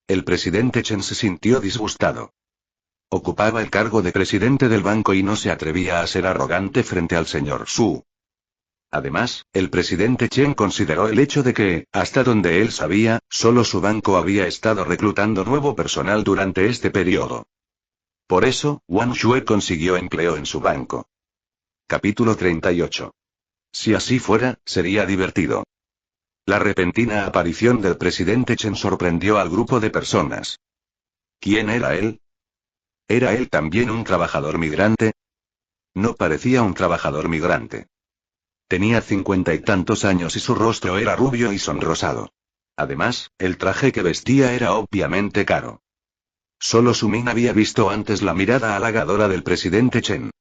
El presidente Chen se sintió disgustado. Ocupaba el cargo de presidente del banco y no se atrevía a ser arrogante frente al señor Su. Además, el presidente Chen consideró el hecho de que, hasta donde él sabía, solo su banco había estado reclutando nuevo personal durante este periodo. Por eso, Wang Yue consiguió empleo en su banco. Capítulo 38. Si así fuera, sería divertido. La repentina aparición del presidente Chen sorprendió al grupo de personas. ¿Quién era él? ¿Era él también un trabajador migrante? No parecía un trabajador migrante. Tenía 50 y tantos años y su rostro era rubio y sonrosado. Además, el traje que vestía era obviamente caro. Solo Su Min había visto antes la mirada halagadora del presidente Chen.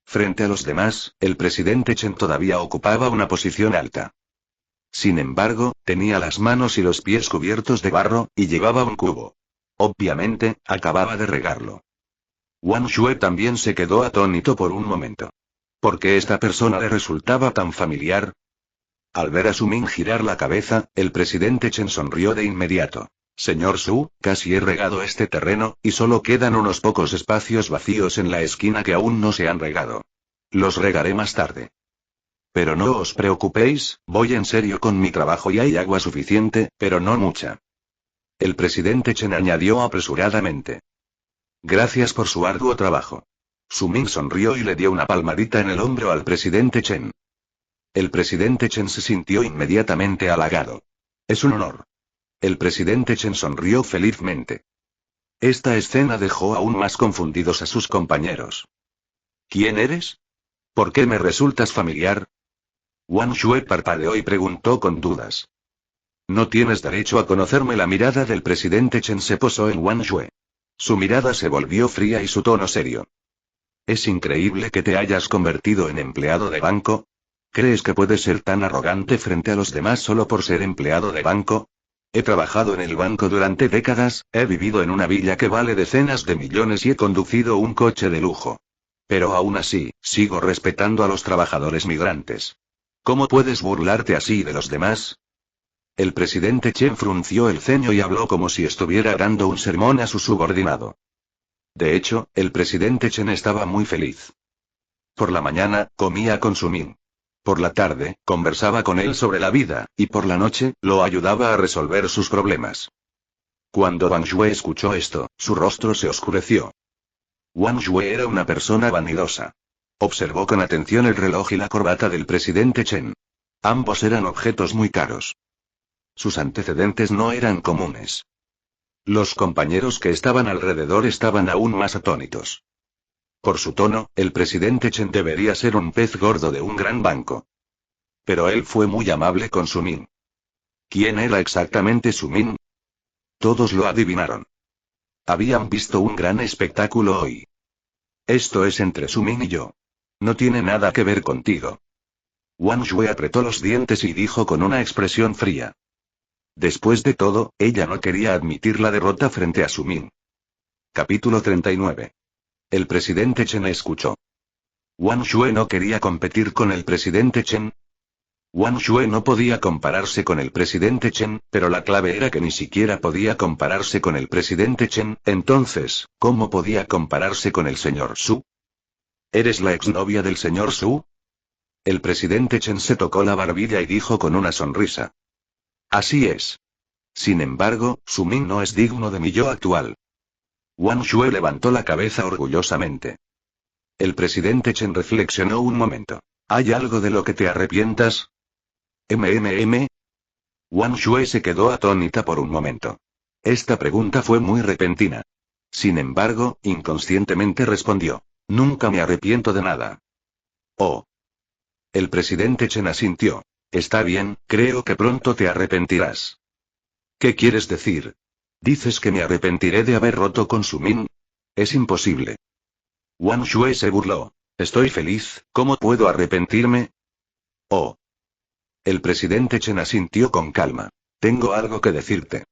Frente a los demás, el presidente Chen todavía ocupaba una posición alta. Sin embargo, tenía las manos y los pies cubiertos de barro, y llevaba un cubo. Obviamente, acababa de regarlo. Wang Yue también se quedó atónito por un momento. ¿Por qué esta persona le resultaba tan familiar? Al ver a Su Min girar la cabeza, el presidente Chen sonrió de inmediato. Señor Su, casi he regado este terreno, y solo quedan unos pocos espacios vacíos en la esquina que aún no se han regado. Los regaré más tarde. Pero no os preocupéis, voy en serio con mi trabajo y hay agua suficiente, pero no mucha. El presidente Chen añadió apresuradamente. Gracias por su arduo trabajo. Su Min sonrió y le dio una palmadita en el hombro al presidente Chen. El presidente Chen se sintió inmediatamente halagado. Es un honor. El presidente Chen sonrió felizmente. Esta escena dejó aún más confundidos a sus compañeros. ¿Quién eres? ¿Por qué me resultas familiar? Wang Yue parpadeó y preguntó con dudas. No tienes derecho a conocerme. La mirada del presidente Chen se posó en Wang Yue. Su mirada se volvió fría y su tono serio. Es increíble que te hayas convertido en empleado de banco. ¿Crees que puedes ser tan arrogante frente a los demás solo por ser empleado de banco? He trabajado en el banco durante décadas, he vivido en una villa que vale decenas de millones y he conducido un coche de lujo. Pero aún así, sigo respetando a los trabajadores migrantes. ¿Cómo puedes burlarte así de los demás? El presidente Chen frunció el ceño y habló como si estuviera dando un sermón a su subordinado. De hecho, el presidente Chen estaba muy feliz. Por la mañana, comía con Su Min. Por la tarde, conversaba con él sobre la vida, y por la noche, lo ayudaba a resolver sus problemas. Cuando Wang Yue escuchó esto, su rostro se oscureció. Wang Yue era una persona vanidosa. Observó con atención el reloj y la corbata del presidente Chen. Ambos eran objetos muy caros. Sus antecedentes no eran comunes. Los compañeros que estaban alrededor estaban aún más atónitos. Por su tono, el presidente Chen debería ser un pez gordo de un gran banco. Pero él fue muy amable con Su Min. ¿Quién era exactamente Su Min? Todos lo adivinaron. Habían visto un gran espectáculo hoy. Esto es entre Su Min y yo. No tiene nada que ver contigo. Wang Yue apretó los dientes y dijo con una expresión fría. Después de todo, ella no quería admitir la derrota frente a Su Min. Capítulo 39. El presidente Chen escuchó. Wang Yue no quería competir con el presidente Chen. Wang Yue no podía compararse con el presidente Chen, pero la clave era que ni siquiera podía compararse con el presidente Chen. Entonces, ¿cómo podía compararse con el señor Su? ¿Eres la exnovia del señor Su? El presidente Chen se tocó la barbilla y dijo con una sonrisa. Así es. Sin embargo, Su Min no es digno de mi yo actual. Wang Yue levantó la cabeza orgullosamente. El presidente Chen reflexionó un momento. ¿Hay algo de lo que te arrepientas? Wang Yue se quedó atónita por un momento. Esta pregunta fue muy repentina. Sin embargo, inconscientemente respondió. Nunca me arrepiento de nada. Oh. El presidente Chen asintió. Está bien, creo que pronto te arrepentirás. ¿Qué quieres decir? ¿Dices que me arrepentiré de haber roto con Su Min? Es imposible. Wang Yue se burló. Estoy feliz, ¿cómo puedo arrepentirme? Oh. El presidente Chen asintió con calma. Tengo algo que decirte.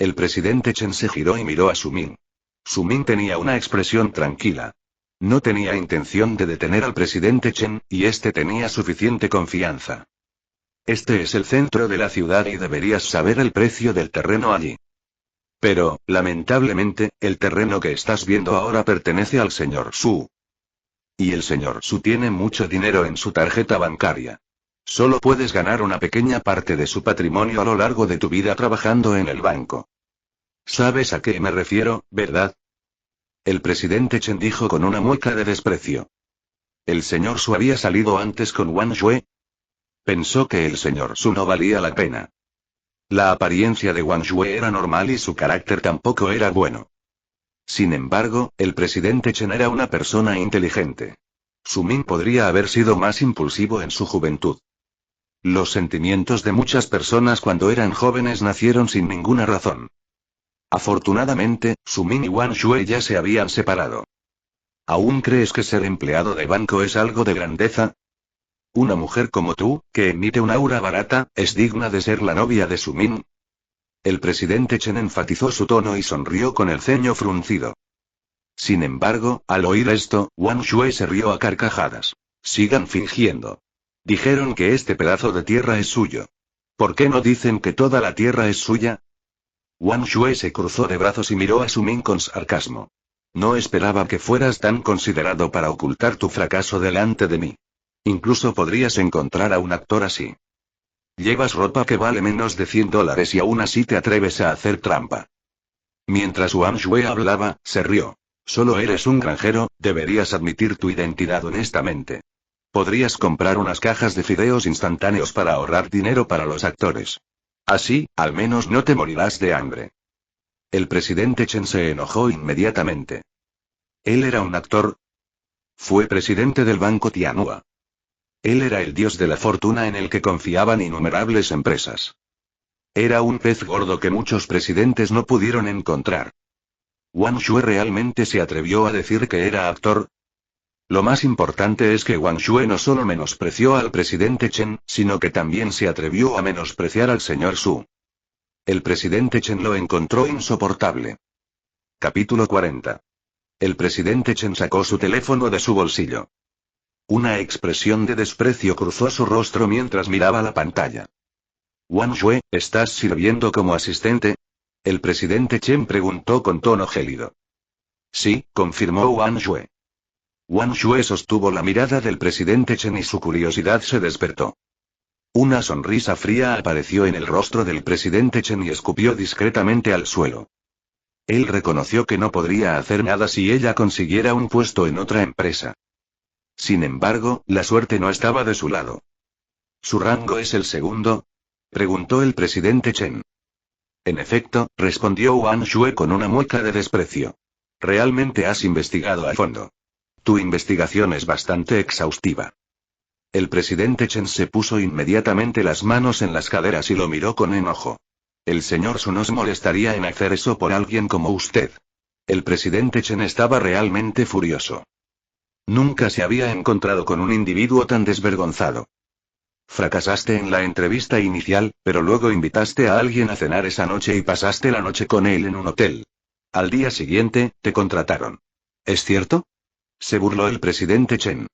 El presidente Chen se giró y miró a Su Min. Su Min tenía una expresión tranquila. No tenía intención de detener al presidente Chen, y este tenía suficiente confianza. Este es el centro de la ciudad y deberías saber el precio del terreno allí. Pero, lamentablemente, el terreno que estás viendo ahora pertenece al señor Su. Y el señor Su tiene mucho dinero en su tarjeta bancaria. Solo puedes ganar una pequeña parte de su patrimonio a lo largo de tu vida trabajando en el banco. ¿Sabes a qué me refiero, verdad? El presidente Chen dijo con una mueca de desprecio. ¿El señor Su había salido antes con Wang Yue? Pensó que el señor Su no valía la pena. La apariencia de Wang Yue era normal y su carácter tampoco era bueno. Sin embargo, el presidente Chen era una persona inteligente. Su Min podría haber sido más impulsivo en su juventud. Los sentimientos de muchas personas cuando eran jóvenes nacieron sin ninguna razón. Afortunadamente, Su Min y Wang Yue ya se habían separado. ¿Aún crees que ser empleado de banco es algo de grandeza? Una mujer como tú, que emite un aura barata, ¿es digna de ser la novia de Su Min? El presidente Chen enfatizó su tono y sonrió con el ceño fruncido. Sin embargo, al oír esto, Wang Yue se rió a carcajadas. Sigan fingiendo. Dijeron que este pedazo de tierra es suyo. ¿Por qué no dicen que toda la tierra es suya? Wang Yue se cruzó de brazos y miró a Su Min con sarcasmo. No esperaba que fueras tan considerado para ocultar tu fracaso delante de mí. Incluso podrías encontrar a un actor así. Llevas ropa que vale menos de $100 y aún así te atreves a hacer trampa. Mientras Wang Yue hablaba, se rió. Solo eres un granjero, deberías admitir tu identidad honestamente. Podrías comprar unas cajas de fideos instantáneos para ahorrar dinero para los actores. Así, al menos no te morirás de hambre. El presidente Chen se enojó inmediatamente. ¿Él era un actor? Fue presidente del Banco Tianhua. Él era el dios de la fortuna en el que confiaban innumerables empresas. Era un pez gordo que muchos presidentes no pudieron encontrar. ¿Wang Yue realmente se atrevió a decir que era actor? Lo más importante es que Wang Yue no solo menospreció al presidente Chen, sino que también se atrevió a menospreciar al señor Su. El presidente Chen lo encontró insoportable. Capítulo 40. El presidente Chen sacó su teléfono de su bolsillo. Una expresión de desprecio cruzó su rostro mientras miraba la pantalla. Wang Yue, ¿estás sirviendo como asistente? El presidente Chen preguntó con tono gélido. Sí, confirmó Wang Yue. Wang Yue sostuvo la mirada del presidente Chen y su curiosidad se despertó. Una sonrisa fría apareció en el rostro del presidente Chen y escupió discretamente al suelo. Él reconoció que no podría hacer nada si ella consiguiera un puesto en otra empresa. Sin embargo, la suerte no estaba de su lado. ¿Su rango es el segundo? Preguntó el presidente Chen. En efecto, respondió Wang Yue con una mueca de desprecio. Realmente has investigado a fondo. Tu investigación es bastante exhaustiva. El presidente Chen se puso inmediatamente las manos en las caderas y lo miró con enojo. El señor Su no se molestaría en hacer eso por alguien como usted. El presidente Chen estaba realmente furioso. Nunca se había encontrado con un individuo tan desvergonzado. Fracasaste en la entrevista inicial, pero luego invitaste a alguien a cenar esa noche y pasaste la noche con él en un hotel. Al día siguiente, te contrataron. ¿Es cierto? Se burló el presidente Chen.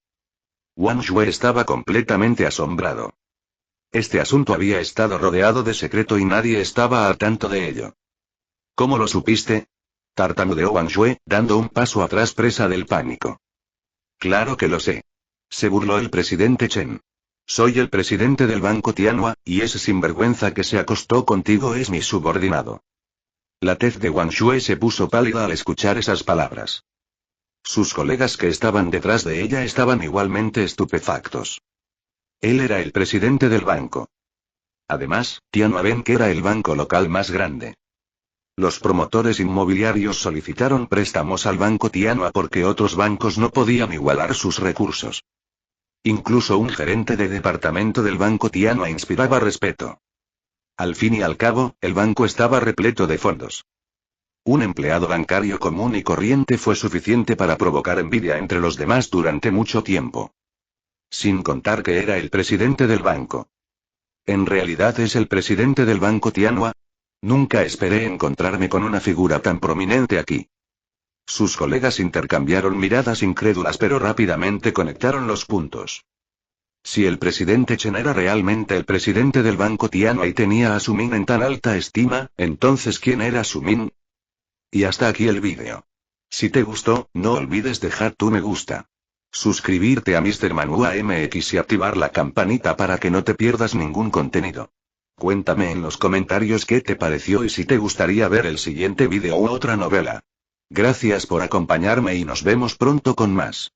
Wang Yue estaba completamente asombrado. Este asunto había estado rodeado de secreto y nadie estaba al tanto de ello. ¿Cómo lo supiste? Tartamudeó Wang Yue, dando un paso atrás presa del pánico. Claro que lo sé. Se burló el presidente Chen. Soy el presidente del Banco Tianhua, y ese sinvergüenza que se acostó contigo es mi subordinado. La tez de Wang Yue se puso pálida al escuchar esas palabras. Sus colegas que estaban detrás de ella estaban igualmente estupefactos. Él era el presidente del banco. Además, Tianhua Bank era el banco local más grande. Los promotores inmobiliarios solicitaron préstamos al Banco Tianhua porque otros bancos no podían igualar sus recursos. Incluso un gerente de departamento del Banco Tianhua inspiraba respeto. Al fin y al cabo, el banco estaba repleto de fondos. Un empleado bancario común y corriente fue suficiente para provocar envidia entre los demás durante mucho tiempo. Sin contar que era el presidente del banco. ¿En realidad es el presidente del Banco Tianhua? Nunca esperé encontrarme con una figura tan prominente aquí. Sus colegas intercambiaron miradas incrédulas pero rápidamente conectaron los puntos. Si el presidente Chen era realmente el presidente del Banco Tianwei y tenía a Sumin en tan alta estima, entonces ¿quién era Sumin? Y hasta aquí el vídeo. Si te gustó, no olvides dejar tu me gusta. Suscribirte a Mr. Manhua MX y activar la campanita para que no te pierdas ningún contenido. Cuéntame en los comentarios qué te pareció y si te gustaría ver el siguiente vídeo u otra novela. Gracias por acompañarme y nos vemos pronto con más.